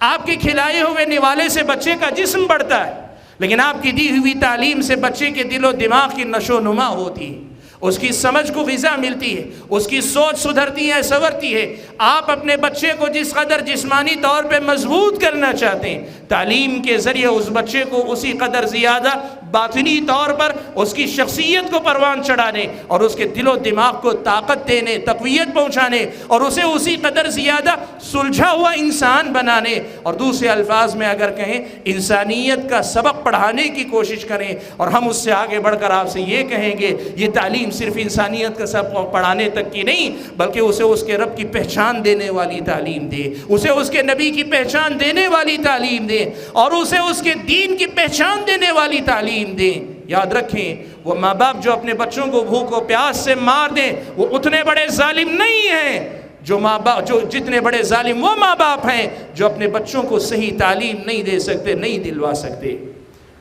آپ کے کھلائے ہوئے نوالے سے بچے کا جسم بڑھتا ہے، لیکن آپ کی دی ہوئی تعلیم سے بچے کے دل و دماغ کی نشو و نما ہوتی ہے، اس کی سمجھ کو غذا ملتی ہے، اس کی سوچ سدھرتی ہے، سنورتی ہے۔ آپ اپنے بچے کو جس قدر جسمانی طور پہ مضبوط کرنا چاہتے ہیں، تعلیم کے ذریعے اس بچے کو اسی قدر زیادہ باطنی طور پر اس کی شخصیت کو پروان چڑھانے اور اس کے دل و دماغ کو طاقت دینے، تقویت پہنچانے، اور اسے اسی قدر زیادہ سلجھا ہوا انسان بنانے، اور دوسرے الفاظ میں اگر کہیں انسانیت کا سبق پڑھانے کی کوشش کریں۔ اور ہم اس سے آگے بڑھ کر آپ سے یہ کہیں گے، یہ تعلیم صرف انسانیت کا سبق پڑھانے تک کی نہیں، بلکہ اسے اس کے رب کی پہچان دینے والی تعلیم دے، اسے اس کے نبی کی پہچان دینے والی تعلیم دے، اور اسے اس کے دین کی پہچان دینے والی تعلیم دیں۔ یاد رکھیں، وہ ماں باپ جو اپنے بچوں کو بھوک و پیاس سے مار دیں، وہ اتنے بڑے ظالم نہیں ہیں جو جتنے بڑے ظالم وہ ماں باپ ہیں جو اپنے بچوں کو صحیح تعلیم نہیں دے سکتے، نہیں دلوا سکتے۔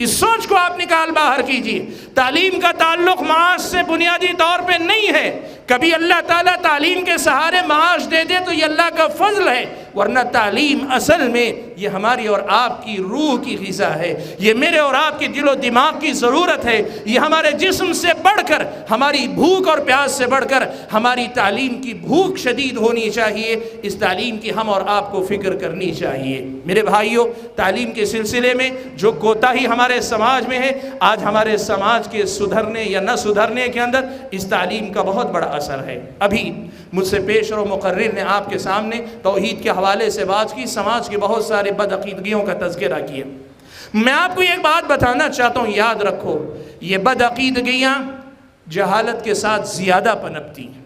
اس سوچ کو آپ نکال باہر کیجئے۔ تعلیم کا تعلق معاش سے بنیادی طور پہ نہیں ہے، کبھی اللہ تعالیٰ تعلیم کے سہارے معاش دے دے تو یہ اللہ کا فضل ہے، ورنہ تعلیم اصل میں یہ ہماری اور آپ کی روح کی غذا ہے، یہ میرے اور آپ کے دل و دماغ کی ضرورت ہے، یہ ہمارے جسم سے بڑھ کر، ہماری بھوک اور پیاس سے بڑھ کر ہماری تعلیم کی بھوک شدید ہونی چاہیے، اس تعلیم کی ہم اور آپ کو فکر کرنی چاہیے۔ میرے بھائیوں، تعلیم کے سلسلے میں جو کوتاہی ہمارے سماج میں ہے، آج ہمارے سماج کے سدھرنے یا نہ سدھرنے کے اندر اس تعلیم کا بہت بڑا اثر ہے۔ ابھی مجھ سے پیش رو مقرر نے آپ کے سامنے توحید کے حوالے سے بات کی، سماج کے بہت سارے بدعقیدگیوں کا تذکرہ کیا۔ میں آپ کو ایک بات بتانا چاہتا ہوں، یاد رکھو، یہ بدعقیدگیاں جہالت کے ساتھ زیادہ پنپتی ہیں۔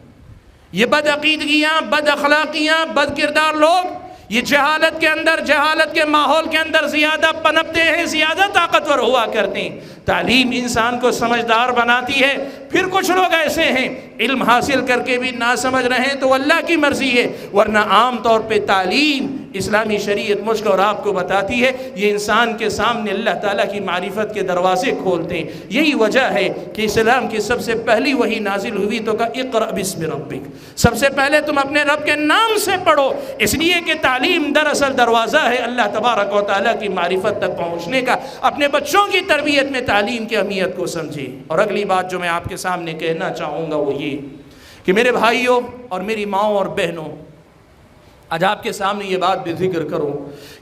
یہ بدعقیدگیاں، بد اخلاقیاں، بد کردار لوگ یہ جہالت کے اندر، جہالت کے ماحول کے اندر زیادہ پنپتے ہیں، زیادہ طاقتور ہوا کرتے ہیں۔ تعلیم انسان کو سمجھدار بناتی ہے۔ پھر کچھ لوگ ایسے ہیں علم حاصل کر کے بھی نہ سمجھ رہے ہیں تو اللہ کی مرضی ہے، ورنہ عام طور پہ تعلیم اسلامی شریعت مجھ کو اور آپ کو بتاتی ہے یہ انسان کے سامنے اللہ تعالیٰ کی معرفت کے دروازے کھولتے ہیں۔ یہی وجہ ہے کہ اسلام کی سب سے پہلی وحی نازل ہوئی تو کہا اقرأ بسم ربک، سب سے پہلے تم اپنے رب کے نام سے پڑھو، اس لیے کہ تعلیم دراصل دروازہ ہے اللہ تبارک و تعالیٰ کی معرفت تک پہنچنے کا۔ اپنے بچوں کی تربیت میں تعلیم کی اہمیت کو سمجھیں۔ اور اگلی بات جو میں آپ کے سامنے کہنا چاہوں گا وہ یہ کہ میرے بھائیوں اور میری ماؤں اور بہنوں، آج آپ کے سامنے یہ بات بھی ذکر کروں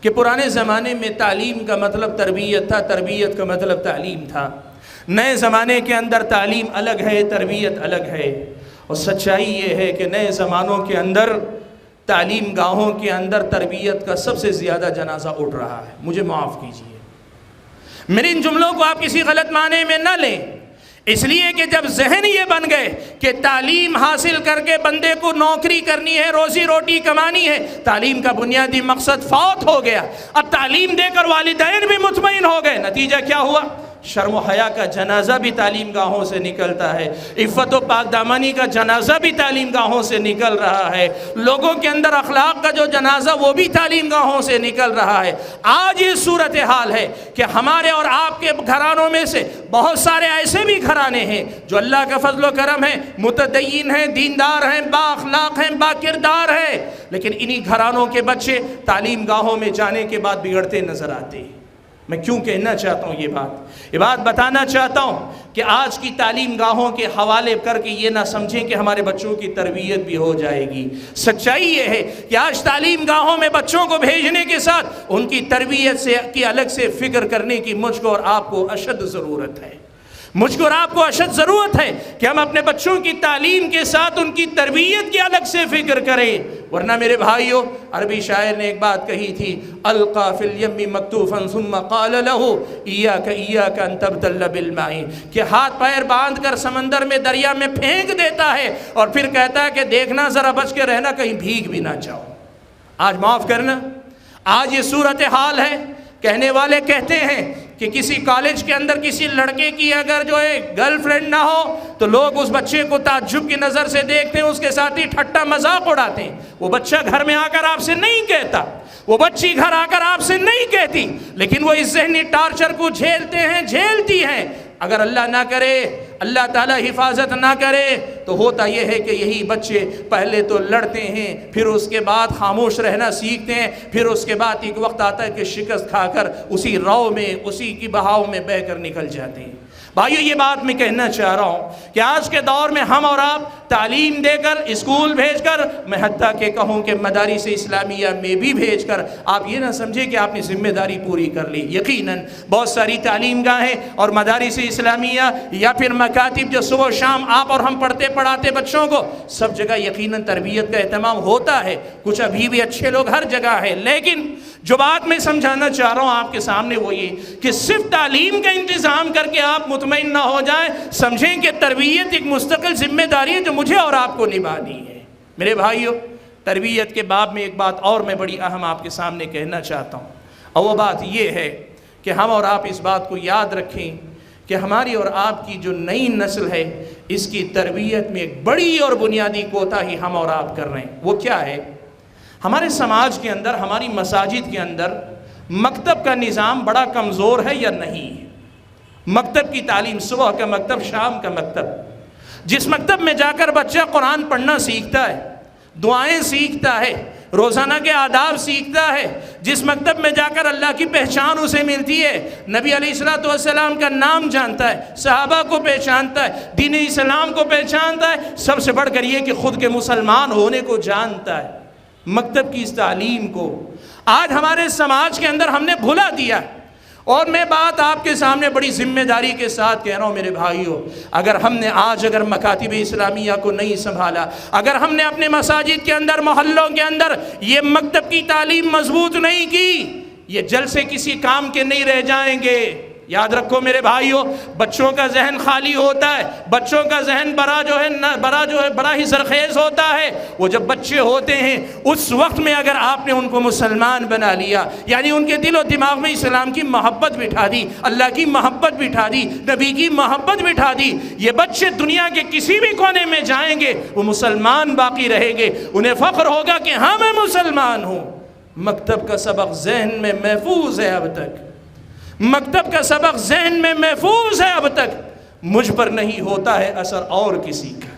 کہ پرانے زمانے میں تعلیم کا مطلب تربیت تھا، تربیت کا مطلب تعلیم تھا۔ نئے زمانے کے اندر تعلیم الگ ہے، تربیت الگ ہے، اور سچائی یہ ہے کہ نئے زمانوں کے اندر تعلیم گاہوں کے اندر تربیت کا سب سے زیادہ جنازہ اٹھ رہا ہے۔ مجھے معاف کیجیے، میرے ان جملوں کو آپ کسی غلط معنی میں نہ لیں، اس لیے کہ جب ذہن یہ بن گئے کہ تعلیم حاصل کر کے بندے کو نوکری کرنی ہے، روزی روٹی کمانی ہے، تعلیم کا بنیادی مقصد فوت ہو گیا۔ اب تعلیم دے کر والدین بھی مطمئن ہو گئے، نتیجہ کیا ہوا؟ شرم و حیا کا جنازہ بھی تعلیم گاہوں سے نکلتا ہے، عفت و پاک دامنی کا جنازہ بھی تعلیم گاہوں سے نکل رہا ہے، لوگوں کے اندر اخلاق کا جو جنازہ وہ بھی تعلیم گاہوں سے نکل رہا ہے۔ آج یہ صورتحال ہے کہ ہمارے اور آپ کے گھرانوں میں سے بہت سارے ایسے بھی گھرانے ہیں جو اللہ کا فضل و کرم ہے، متدین ہیں، دیندار ہیں، با اخلاق ہیں، با کردار ہیں، لیکن انہی گھرانوں کے بچے تعلیم گاہوں میں جانے کے بعد بگڑتے نظر آتے ہیں۔ میں کیوں کہنا چاہتا ہوں یہ بات بتانا چاہتا ہوں کہ آج کی تعلیم گاہوں کے حوالے کر کے یہ نہ سمجھیں کہ ہمارے بچوں کی تربیت بھی ہو جائے گی۔ سچائی یہ ہے کہ آج تعلیم گاہوں میں بچوں کو بھیجنے کے ساتھ ان کی تربیت سے کی الگ سے فکر کرنے کی مجھ کو اور آپ کو اشد ضرورت ہے۔ مجھ کو اور آپ کو اشد ضرورت ہے کہ ہم اپنے بچوں کی تعلیم کے ساتھ ان کی تربیت کی الگ سے فکر کریں، ورنہ میرے بھائیوں، عربی شاعر نے ایک بات کہی تھی، القا فی الیم مکتوفا ثم قال له ایاک ایاک ان تبتل بالماء، کہ ہاتھ پیر باندھ کر سمندر میں دریا میں پھینک دیتا ہے اور پھر کہتا ہے کہ دیکھنا ذرا بچ کے رہنا کہیں بھیگ بھی نہ جاؤ۔ آج معاف کرنا، آج یہ صورتحال ہے۔ کہنے والے کہتے ہیں کہ کسی کالج کے اندر کسی لڑکے کی اگر جو ہے گرل فرینڈ نہ ہو تو لوگ اس بچے کو تعجب کی نظر سے دیکھتے ہیں، اس کے ساتھ ہی ٹھٹا مذاق اڑاتے ہیں۔ وہ بچہ گھر میں آ کر آپ سے نہیں کہتا، وہ بچی گھر آ کر آپ سے نہیں کہتی، لیکن وہ اس ذہنی ٹارچر کو جھیلتے ہیں، جھیلتی ہیں۔ اگر اللہ نہ کرے، اللہ تعالیٰ حفاظت نہ کرے تو ہوتا یہ ہے کہ یہی بچے پہلے تو لڑتے ہیں، پھر اس کے بعد خاموش رہنا سیکھتے ہیں، پھر اس کے بعد ایک وقت آتا ہے کہ شکست کھا کر اسی رو میں، اسی کی بہاؤ میں بہہ کر نکل جاتے ہیں۔ بھائیو، یہ بات میں کہنا چاہ رہا ہوں کہ آج کے دور میں ہم اور آپ تعلیم دے کر، اسکول بھیج کر، میں حتیٰ کہ کہوں کہ مدارس اسلامیہ میں بھی بھیج کر آپ یہ نہ سمجھیں کہ آپ نے ذمہ داری پوری کر لی۔ یقیناً بہت ساری تعلیم گاہیں اور مدارس اسلامیہ یا پھر مکاتب جو صبح و شام آپ اور ہم پڑھتے پڑھاتے بچوں کو، سب جگہ یقیناً تربیت کا اہتمام ہوتا ہے، کچھ ابھی بھی اچھے لوگ ہر جگہ ہیں، لیکن جو بات میں سمجھانا چاہ رہا ہوں آپ کے سامنے وہ یہ کہ صرف تعلیم کا انتظام کر کے آپ مطمئن نہ ہو جائیں، سمجھیں کہ تربیت ایک مستقل ذمہ داری ہے جو مجھے اور آپ کو نبھانی ہے۔ میرے بھائیو، تربیت کے باب میں ایک بات اور میں بڑی اہم آپ کے سامنے کہنا چاہتا ہوں، اور وہ بات یہ ہے کہ ہم اور آپ اس بات کو یاد رکھیں کہ ہماری اور آپ کی جو نئی نسل ہے اس کی تربیت میں ایک بڑی اور بنیادی کوتاہی ہم اور آپ کر رہے ہیں۔ وہ کیا ہے؟ ہمارے سماج کے اندر، ہماری مساجد کے اندر مکتب کا نظام بڑا کمزور ہے یا نہیں ہے؟ مکتب کی تعلیم، صبح کا مکتب، شام کا مکتب، جس مکتب میں جا کر بچہ قرآن پڑھنا سیکھتا ہے، دعائیں سیکھتا ہے، روزانہ کے آداب سیکھتا ہے، جس مکتب میں جا کر اللہ کی پہچان اسے ملتی ہے، نبی علیہ الصلوۃ والسلام کا نام جانتا ہے، صحابہ کو پہچانتا ہے، دین اسلام کو پہچانتا ہے، سب سے بڑھ کر یہ کہ خود کے مسلمان ہونے کو جانتا ہے، مکتب کی اس تعلیم کو آج ہمارے سماج کے اندر ہم نے بھلا دیا۔ اور میں بات آپ کے سامنے بڑی ذمہ داری کے ساتھ کہہ رہا ہوں میرے بھائیوں، اگر ہم نے آج مکاتب اسلامیہ کو نہیں سنبھالا، اگر ہم نے اپنے مساجد کے اندر، محلوں کے اندر یہ مکتب کی تعلیم مضبوط نہیں کی، یہ جلسے کسی کام کے نہیں رہ جائیں گے۔ یاد رکھو میرے بھائیوں، بچوں کا ذہن خالی ہوتا ہے، بچوں کا ذہن بڑا ہی سرخیز ہوتا ہے۔ وہ جب بچے ہوتے ہیں اس وقت میں اگر آپ نے ان کو مسلمان بنا لیا، یعنی ان کے دل و دماغ میں اسلام کی محبت بٹھا دی، اللہ کی محبت بٹھا دی، نبی کی محبت بٹھا دی، یہ بچے دنیا کے کسی بھی کونے میں جائیں گے وہ مسلمان باقی رہیں گے، انہیں فخر ہوگا کہ ہاں میں مسلمان ہوں۔ مکتب کا سبق ذہن میں محفوظ ہے، اب تک مکتب کا سبق ذہن میں محفوظ ہے، اب تک مجھ پر نہیں ہوتا ہے اثر اور کسی کا۔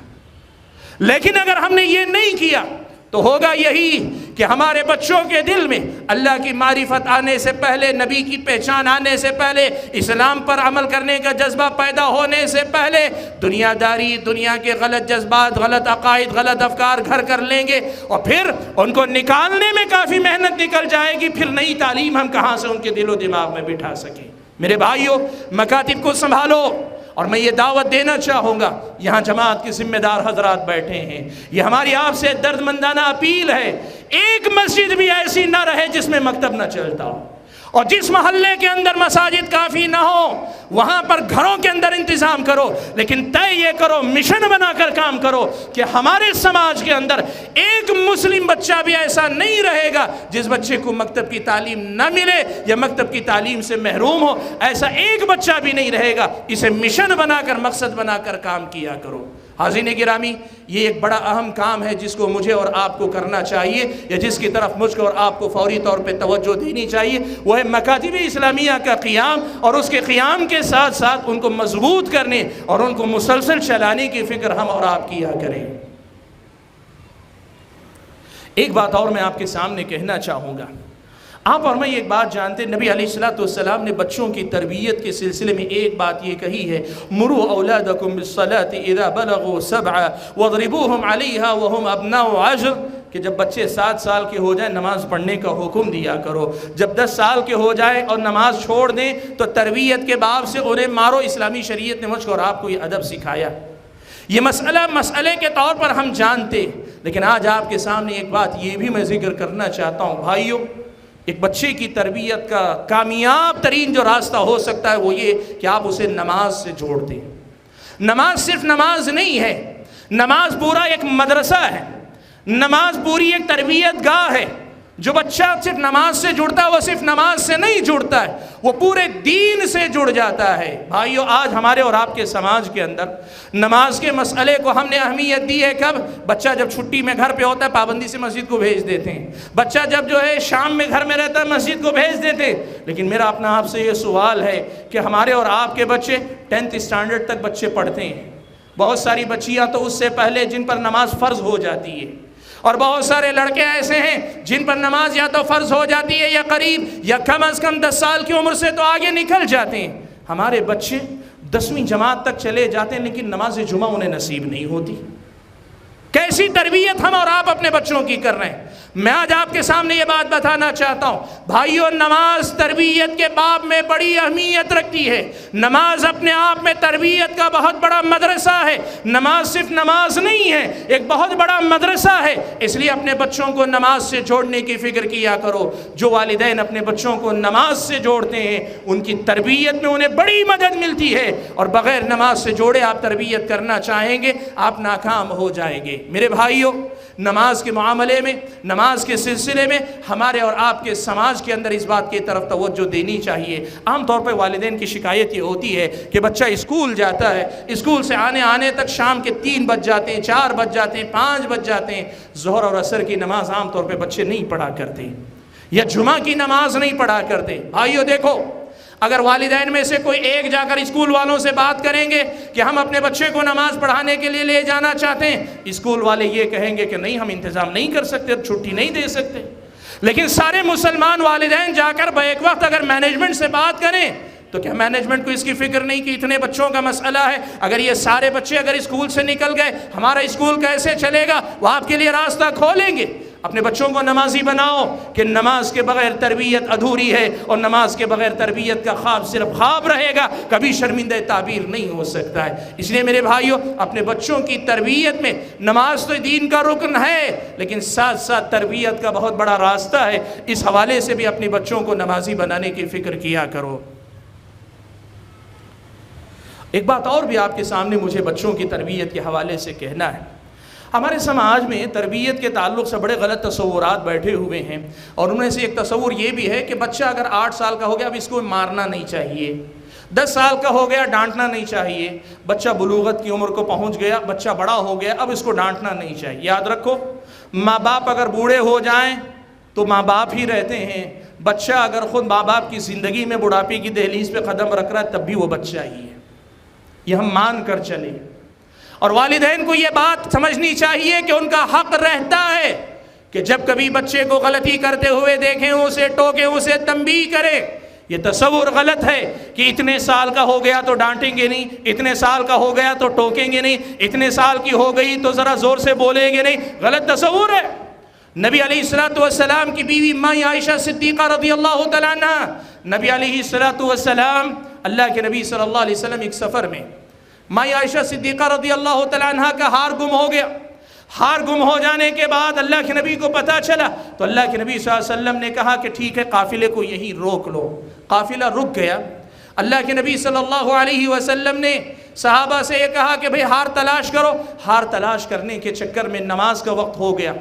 لیکن اگر ہم نے یہ نہیں کیا تو ہوگا یہی کہ ہمارے بچوں کے دل میں اللہ کی معرفت آنے سے پہلے، نبی کی پہچان آنے سے پہلے، اسلام پر عمل کرنے کا جذبہ پیدا ہونے سے پہلے دنیا داری، دنیا کے غلط جذبات، غلط عقائد، غلط افکار گھر کر لیں گے، اور پھر ان کو نکالنے میں کافی محنت نکل جائے گی، پھر نئی تعلیم ہم کہاں سے ان کے دل و دماغ میں بٹھا سکیں۔ میرے بھائیوں، مکاتب کو سنبھالو، اور میں یہ دعوت دینا چاہوں گا، یہاں جماعت کے ذمہ دار حضرات بیٹھے ہیں، یہ ہماری آپ سے درد مندانہ اپیل ہے، ایک مسجد بھی ایسی نہ رہے جس میں مکتب نہ چلتا ہو، اور جس محلے کے اندر مساجد کافی نہ ہو وہاں پر گھروں کے اندر انتظام کرو، لیکن طے یہ کرو، مشن بنا کر کام کرو کہ ہمارے سماج کے اندر ایک مسلم بچہ بھی ایسا نہیں رہے گا جس بچے کو مکتب کی تعلیم نہ ملے یا مکتب کی تعلیم سے محروم ہو، ایسا ایک بچہ بھی نہیں رہے گا۔ اسے مشن بنا کر، مقصد بنا کر کام کیا کرو۔ حاضرین گرامی، یہ ایک بڑا اہم کام ہے جس کو مجھے اور آپ کو کرنا چاہیے، یا جس کی طرف مجھ کو اور آپ کو فوری طور پہ توجہ دینی چاہیے، وہ ہے مکاتب اسلامیہ کا قیام، اور اس کے قیام کے ساتھ ساتھ ان کو مضبوط کرنے اور ان کو مسلسل چلانے کی فکر ہم اور آپ کیا کریں۔ ایک بات اور میں آپ کے سامنے کہنا چاہوں گا، آپ اور میں ایک بات جانتے ہیں، نبی علیہ الصلوۃ نے بچوں کی تربیت کے سلسلے میں ایک بات یہ کہی ہے، مروا اولادکم بالصلاۃ اذا بلغوا 7 واضربوہم علیہا وہم ابناء 10، کہ جب بچے 7 سال کے ہو جائیں نماز پڑھنے کا حکم دیا کرو، جب 10 سال کے ہو جائے اور نماز چھوڑ دیں تو تربیت کے باب سے انہیں مارو۔ اسلامی شریعت نے مجھ کو اور آپ کو یہ ادب سکھایا۔ یہ مسئلے کے طور پر ہم جانتے، لیکن آج آپ کے سامنے ایک بات یہ بھی میں ذکر کرنا چاہتا ہوں، بھائیوں، ایک بچے کی تربیت کا کامیاب ترین جو راستہ ہو سکتا ہے وہ یہ کہ آپ اسے نماز سے جوڑ دیں۔ نماز صرف نماز نہیں ہے، نماز پورا ایک مدرسہ ہے، نماز پوری ایک تربیت گاہ ہے۔ جو بچہ صرف نماز سے جڑتا ہے وہ صرف نماز سے نہیں جڑتا ہے، وہ پورے دین سے جڑ جاتا ہے۔ بھائیو، آج ہمارے اور آپ کے سماج کے اندر نماز کے مسئلے کو ہم نے اہمیت دی ہے کب؟ بچہ جب چھٹی میں گھر پہ ہوتا ہے پابندی سے مسجد کو بھیج دیتے ہیں، بچہ جب شام میں گھر میں رہتا ہے مسجد کو بھیج دیتے ہیں۔ لیکن میرا اپنا آپ سے یہ سوال ہے کہ ہمارے اور آپ کے بچے 10th اسٹینڈرڈ تک بچے پڑھتے ہیں، بہت ساری بچیاں تو اس سے پہلے جن پر نماز فرض ہو جاتی ہے، اور بہت سارے لڑکے ایسے ہیں جن پر نماز یا تو فرض ہو جاتی ہے یا قریب یا کم از کم 10 سال کی عمر سے تو آگے نکل جاتے ہیں۔ ہمارے بچے 10ویں جماعت تک چلے جاتے ہیں لیکن نماز جمعہ انہیں نصیب نہیں ہوتی۔ کیسی تربیت ہم اور آپ اپنے بچوں کی کر رہے ہیں؟ میں آج آپ کے سامنے یہ بات بتانا چاہتا ہوں، بھائیوں، نماز تربیت کے باب میں بڑی اہمیت رکھتی ہے۔ نماز اپنے آپ میں تربیت کا بہت بڑا مدرسہ ہے۔ نماز صرف نماز نہیں ہے، ایک بہت بڑا مدرسہ ہے۔ اس لیے اپنے بچوں کو نماز سے جوڑنے کی فکر کیا کرو۔ جو والدین اپنے بچوں کو نماز سے جوڑتے ہیں ان کی تربیت میں انہیں بڑی مدد ملتی ہے، اور بغیر نماز سے جوڑے آپ تربیت کرنا چاہیں گے آپ ناکام ہو جائیں گے۔ میرے بھائیوں، نماز کے معاملے میں، نماز کے سلسلے میں ہمارے اور آپ کے سماج کے اندر اس بات کی طرف توجہ دینی چاہیے۔ عام طور پہ والدین کی شکایت یہ ہوتی ہے کہ بچہ اسکول جاتا ہے، اسکول سے آنے تک شام کے 3 بج جاتے ہیں، 4 بج جاتے ہیں، 5 بج جاتے ہیں۔ ظہر اور عصر کی نماز عام طور پہ بچے نہیں پڑھا کرتے، یا جمعہ کی نماز نہیں پڑھا کرتے۔ بھائیو دیکھو، اگر والدین میں سے کوئی ایک جا کر اسکول والوں سے بات کریں گے کہ ہم اپنے بچے کو نماز پڑھانے کے لیے لے جانا چاہتے ہیں، اسکول والے یہ کہیں گے کہ نہیں، ہم انتظام نہیں کر سکتے، چھٹی نہیں دے سکتے۔ لیکن سارے مسلمان والدین جا کر بیک وقت اگر مینجمنٹ سے بات کریں تو کیا مینجمنٹ کو اس کی فکر نہیں کہ اتنے بچوں کا مسئلہ ہے، اگر یہ سارے بچے اگر اسکول سے نکل گئے ہمارا اسکول کیسے چلے گا؟ وہ آپ کے لیے راستہ کھولیں گے۔ اپنے بچوں کو نمازی بناؤ کہ نماز کے بغیر تربیت ادھوری ہے، اور نماز کے بغیر تربیت کا خواب صرف خواب رہے گا، کبھی شرمندہ تعبیر نہیں ہو سکتا ہے۔ اس لیے میرے بھائیوں، اپنے بچوں کی تربیت میں نماز تو دین کا رکن ہے، لیکن ساتھ ساتھ تربیت کا بہت بڑا راستہ ہے۔ اس حوالے سے بھی اپنے بچوں کو نمازی بنانے کی فکر کیا کرو۔ ایک بات اور بھی آپ کے سامنے مجھے بچوں کی تربیت کے حوالے سے کہنا ہے۔ ہمارے سماج میں تربیت کے تعلق سے بڑے غلط تصورات بیٹھے ہوئے ہیں، اور ان میں سے ایک تصور یہ بھی ہے کہ بچہ اگر 8 سال کا ہو گیا اب اس کو مارنا نہیں چاہیے، 10 سال کا ہو گیا ڈانٹنا نہیں چاہیے، بچہ بلوغت کی عمر کو پہنچ گیا، بچہ بڑا ہو گیا، اب اس کو ڈانٹنا نہیں چاہیے۔ یاد رکھو، ماں باپ اگر بوڑھے ہو جائیں تو ماں باپ ہی رہتے ہیں، بچہ اگر خود ماں باپ کی زندگی میں بڑھاپے کی دہلیز پہ قدم رکھ رہا ہے تب بھی وہ بچہ ہی ہے، یہ ہم مان کر چلیں۔ اور والدین کو یہ بات سمجھنی چاہیے کہ ان کا حق رہتا ہے کہ جب کبھی بچے کو غلطی کرتے ہوئے دیکھیں اسے ٹوکیں، اسے تنبیہ کریں۔ یہ تصور غلط ہے کہ اتنے سال کا ہو گیا تو ڈانٹیں گے نہیں، اتنے سال کا ہو گیا تو ٹوکیں گے نہیں، اتنے سال کی ہو گئی تو ذرا زور سے بولیں گے نہیں، غلط تصور ہے۔ نبی علیہ السلام کی بیوی ماں عائشہ صدیقہ رضی اللہ تعالیٰ عنہ، نبی علیہ السلام اللہ کے نبی صلی اللہ علیہ وسلم ایک سفر میں، ماں عائشہ صدیقہ رضی اللہ تعالیٰ عنہ کا ہار گم ہو گیا۔ ہار گم ہو جانے کے بعد اللہ کے نبی کو پتہ چلا تو اللہ کے نبی صلی اللہ علیہ وسلم نے کہا کہ ٹھیک ہے، قافلے کو یہیں روک لو۔ قافلہ رک گیا۔ اللہ کے نبی صلی اللہ علیہ وسلم نے صحابہ سے یہ کہا کہ بھئی ہار تلاش کرو۔ ہار تلاش کرنے کے چکر میں نماز کا وقت ہو گیا،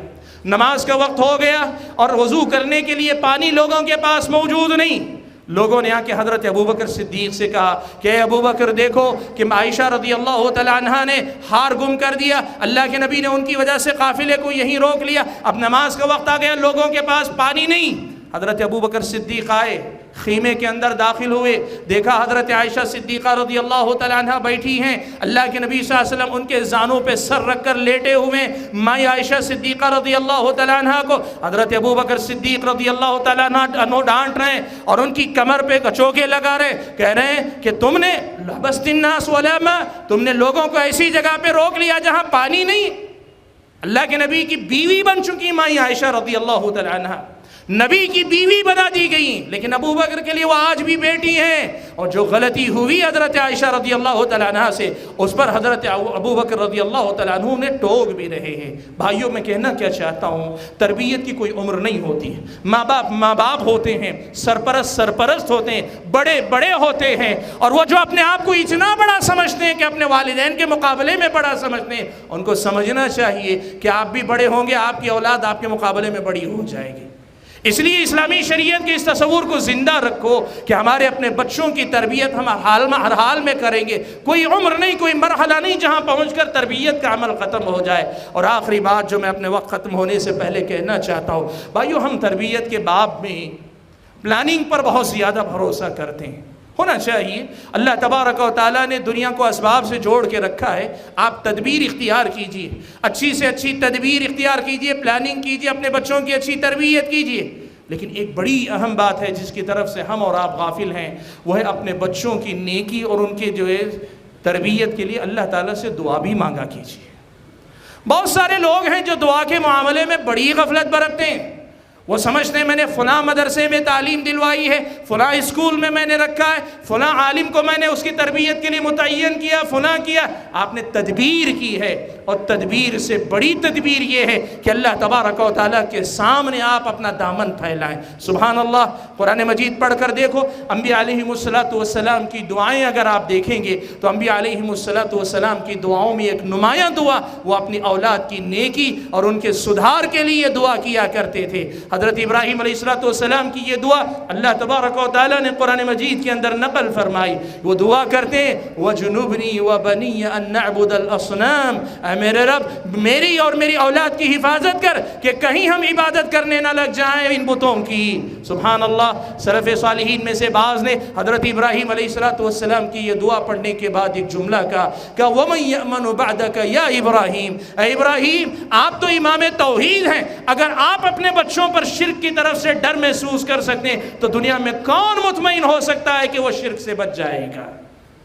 نماز کا وقت ہو گیا، اور وضو کرنے کے لیے پانی لوگوں کے پاس موجود نہیں۔ لوگوں نے آ کے حضرت ابوبکر صدیق سے کہا کہ اے ابوبکر دیکھو کہ عائشہ رضی اللہ تعالیٰ عنہ نے ہار گم کر دیا، اللہ کے نبی نے ان کی وجہ سے قافلے کو یہیں روک لیا، اب نماز کا وقت آ گیا، لوگوں کے پاس پانی نہیں۔ حضرت ابوبکر صدیق آئے، خیمے کے اندر داخل ہوئے، دیکھا حضرت عائشہ صدیقہ رضی اللہ تعالیٰ عنہ بیٹھی ہیں، اللہ کے نبی صلی اللہ علیہ وسلم ان کے زانوں پہ سر رکھ کر لیٹے ہوئے، ماں عائشہ صدیقہ رضی اللہ تعالیٰ عنہ کو حضرت ابوبکر صدیق رضی اللہ تعالیٰ عنہ ڈانٹ رہے ہیں اور ان کی کمر پہ کچوکے لگا رہے، کہہ رہے ہیں کہ تم نے لبست الناس ولا ماء، تم نے لوگوں کو ایسی جگہ پہ روک لیا جہاں پانی نہیں۔ اللہ کے نبی کی بیوی بن چکی ماں عائشہ رضی اللہ تعالیٰ عنہ، نبی کی بیوی بنا دی گئی، لیکن ابو بکر کے لیے وہ آج بھی بیٹی ہیں، اور جو غلطی ہوئی حضرت عائشہ رضی اللہ تعالیٰ عنہ سے اس پر حضرت ابو بکر رضی اللہ تعالیٰ عنہ نے ٹوک بھی رہے ہیں۔ بھائیوں میں کہنا کیا چاہتا ہوں، تربیت کی کوئی عمر نہیں ہوتی ہے، ماں باپ ہوتے ہیں، سرپرست ہوتے ہیں، بڑے بڑے ہوتے ہیں، اور وہ جو اپنے آپ کو اتنا بڑا سمجھتے ہیں کہ اپنے والدین کے مقابلے میں بڑا سمجھتے ہیں، ان کو سمجھنا چاہیے کہ آپ بھی بڑے ہوں گے، آپ کی اولاد آپ کے مقابلے میں بڑی ہو جائے گی۔ اس لیے اسلامی شریعت کے اس تصور کو زندہ رکھو کہ ہمارے اپنے بچوں کی تربیت ہم ہر حال میں کریں گے، کوئی عمر نہیں، کوئی مرحلہ نہیں جہاں پہنچ کر تربیت کا عمل ختم ہو جائے۔ اور آخری بات جو میں اپنے وقت ختم ہونے سے پہلے کہنا چاہتا ہوں، بھائیو ہم تربیت کے باب میں پلاننگ پر بہت زیادہ بھروسہ کرتے ہیں، ہونا چاہیے۔ اللہ تبارک و تعالیٰ نے دنیا کو اسباب سے جوڑ کے رکھا ہے، آپ تدبیر اختیار کیجئے، اچھی سے اچھی تدبیر اختیار کیجئے، پلاننگ کیجئے، اپنے بچوں کی اچھی تربیت کیجئے۔ لیکن ایک بڑی اہم بات ہے جس کی طرف سے ہم اور آپ غافل ہیں، وہ ہے اپنے بچوں کی نیکی اور ان کے جو ہے تربیت کے لیے اللہ تعالیٰ سے دعا بھی مانگا کیجئے۔ بہت سارے لوگ ہیں جو دعا کے معاملے میں بڑی غفلت برتتے ہیں، وہ سمجھتے ہیں میں نے فلاں مدرسے میں تعلیم دلوائی ہے، فلاں اسکول میں میں نے رکھا ہے، فلاں عالم کو میں نے اس کی تربیت کے لیے متعین کیا، فلاں کیا۔ آپ نے تدبیر کی ہے، اور تدبیر سے بڑی تدبیر یہ ہے کہ اللہ تبارک و تعالیٰ کے سامنے آپ اپنا دامن پھیلائیں۔ سبحان اللہ، قرآن مجید پڑھ کر دیکھو، انبیاء علیہم السلام کی دعائیں اگر آپ دیکھیں گے تو انبیاء علیہم السلام کی دعاؤں میں ایک نمایاں دعا وہ اپنی اولاد کی نیکی اور ان کے سدھار کے لیے دعا کیا کرتے تھے۔ حضرت ابراہیم علیہ السلام کی یہ دعا اللہ تبارک و تعالیٰ نے قرآن مجید کے اندر نقل فرمائی. وہ دعا کرتے ہیں وَجُنُبْنِي وَبَنِيَّ أَن نَعْبُدَ الْأَصْنَامِ، اے میرے رب میری اور میری اولاد کی حفاظت کر کہ کہیں ہم عبادت کرنے نہ لگ جائیں ان بتوں کی. سبحان اللہ. سلف صالحین میں سے بعض نے حضرت ابراہیم علیہ السلام کی یہ دعا پڑھنے کے بعد ایک جملہ کہا کہ وَمَن يَأْمَنُ بَعْدَكَ يَا ابراہیم، اے ابراہیم آپ تو امام توحید ہیں، اگر آپ اپنے بچوں پر شرک کی طرف سے ڈر محسوس کر سکتے ہیں تو دنیا میں کون مطمئن ہو سکتا ہے کہ وہ شرک سے بچ جائے گا.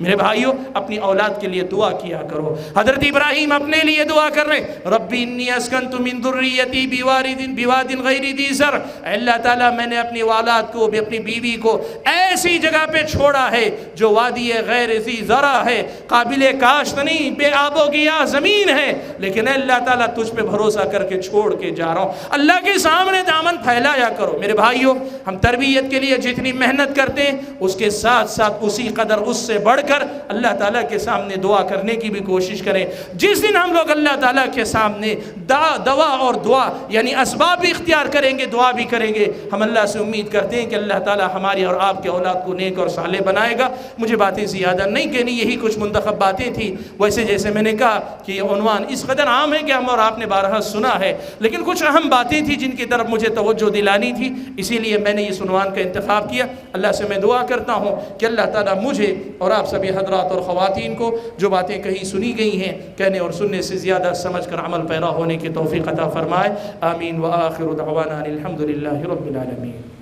میرے بھائیوں اپنی اولاد کے لیے دعا کیا کرو. حضرت ابراہیم اپنے لیے دعا کر رہے ہیں ربی انی اسکنت من ذریتی بواد غیر ذی زرع، اللہ تعالیٰ میں نے اپنی اولاد کو اپنی بیوی کو ایسی جگہ پہ چھوڑا ہے جو وادی غیر ذی زرع ہے، قابل کاشت نہیں، بے آب و گیا زمین ہے، لیکن اللہ تعالیٰ تجھ پہ بھروسہ کر کے چھوڑ کے جا رہا ہوں. اللہ کے سامنے دامن پھیلایا کرو. میرے بھائیوں ہم تربیت کے لیے جتنی محنت کرتے ہیں اس کے ساتھ ساتھ اسی قدر اس سے بڑھ کر اللہ تعالیٰ کے سامنے دعا کرنے کی بھی کوشش کریں. جس دن ہم لوگ اللہ تعالیٰ کے سامنے دوا اور دعا یعنی اسباب بھی اختیار کریں گے، دعا بھی کریں گے، ہم اللہ سے امید کرتے ہیں کہ اللہ تعالیٰ ہماری اور آپ کے اولاد کو نیک اور صالح بنائے گا. مجھے باتیں زیادہ نہیں کہنی، یہی کچھ منتخب باتیں تھیں. ویسے جیسے میں نے کہا کہ یہ عنوان اس قدر عام ہے کہ ہم اور آپ نے بارہا سنا ہے، لیکن کچھ اہم باتیں تھیں جن کی طرف مجھے توجہ دلانی تھی، اسی لیے میں نے اس عنوان کا انتخاب کیا. اللہ سے میں دعا کرتا ہوں کہ اللہ تعالیٰ مجھے اور آپ سبھی حضرات اور خواتین کو جو باتیں کہیں سنی گئی ہیں کہنے اور سننے سے زیادہ سمجھ کر عمل پیرا ہونے کی توفیق عطا فرمائے. آمین. وآخر دعوانا الحمدللہ رب العالمین.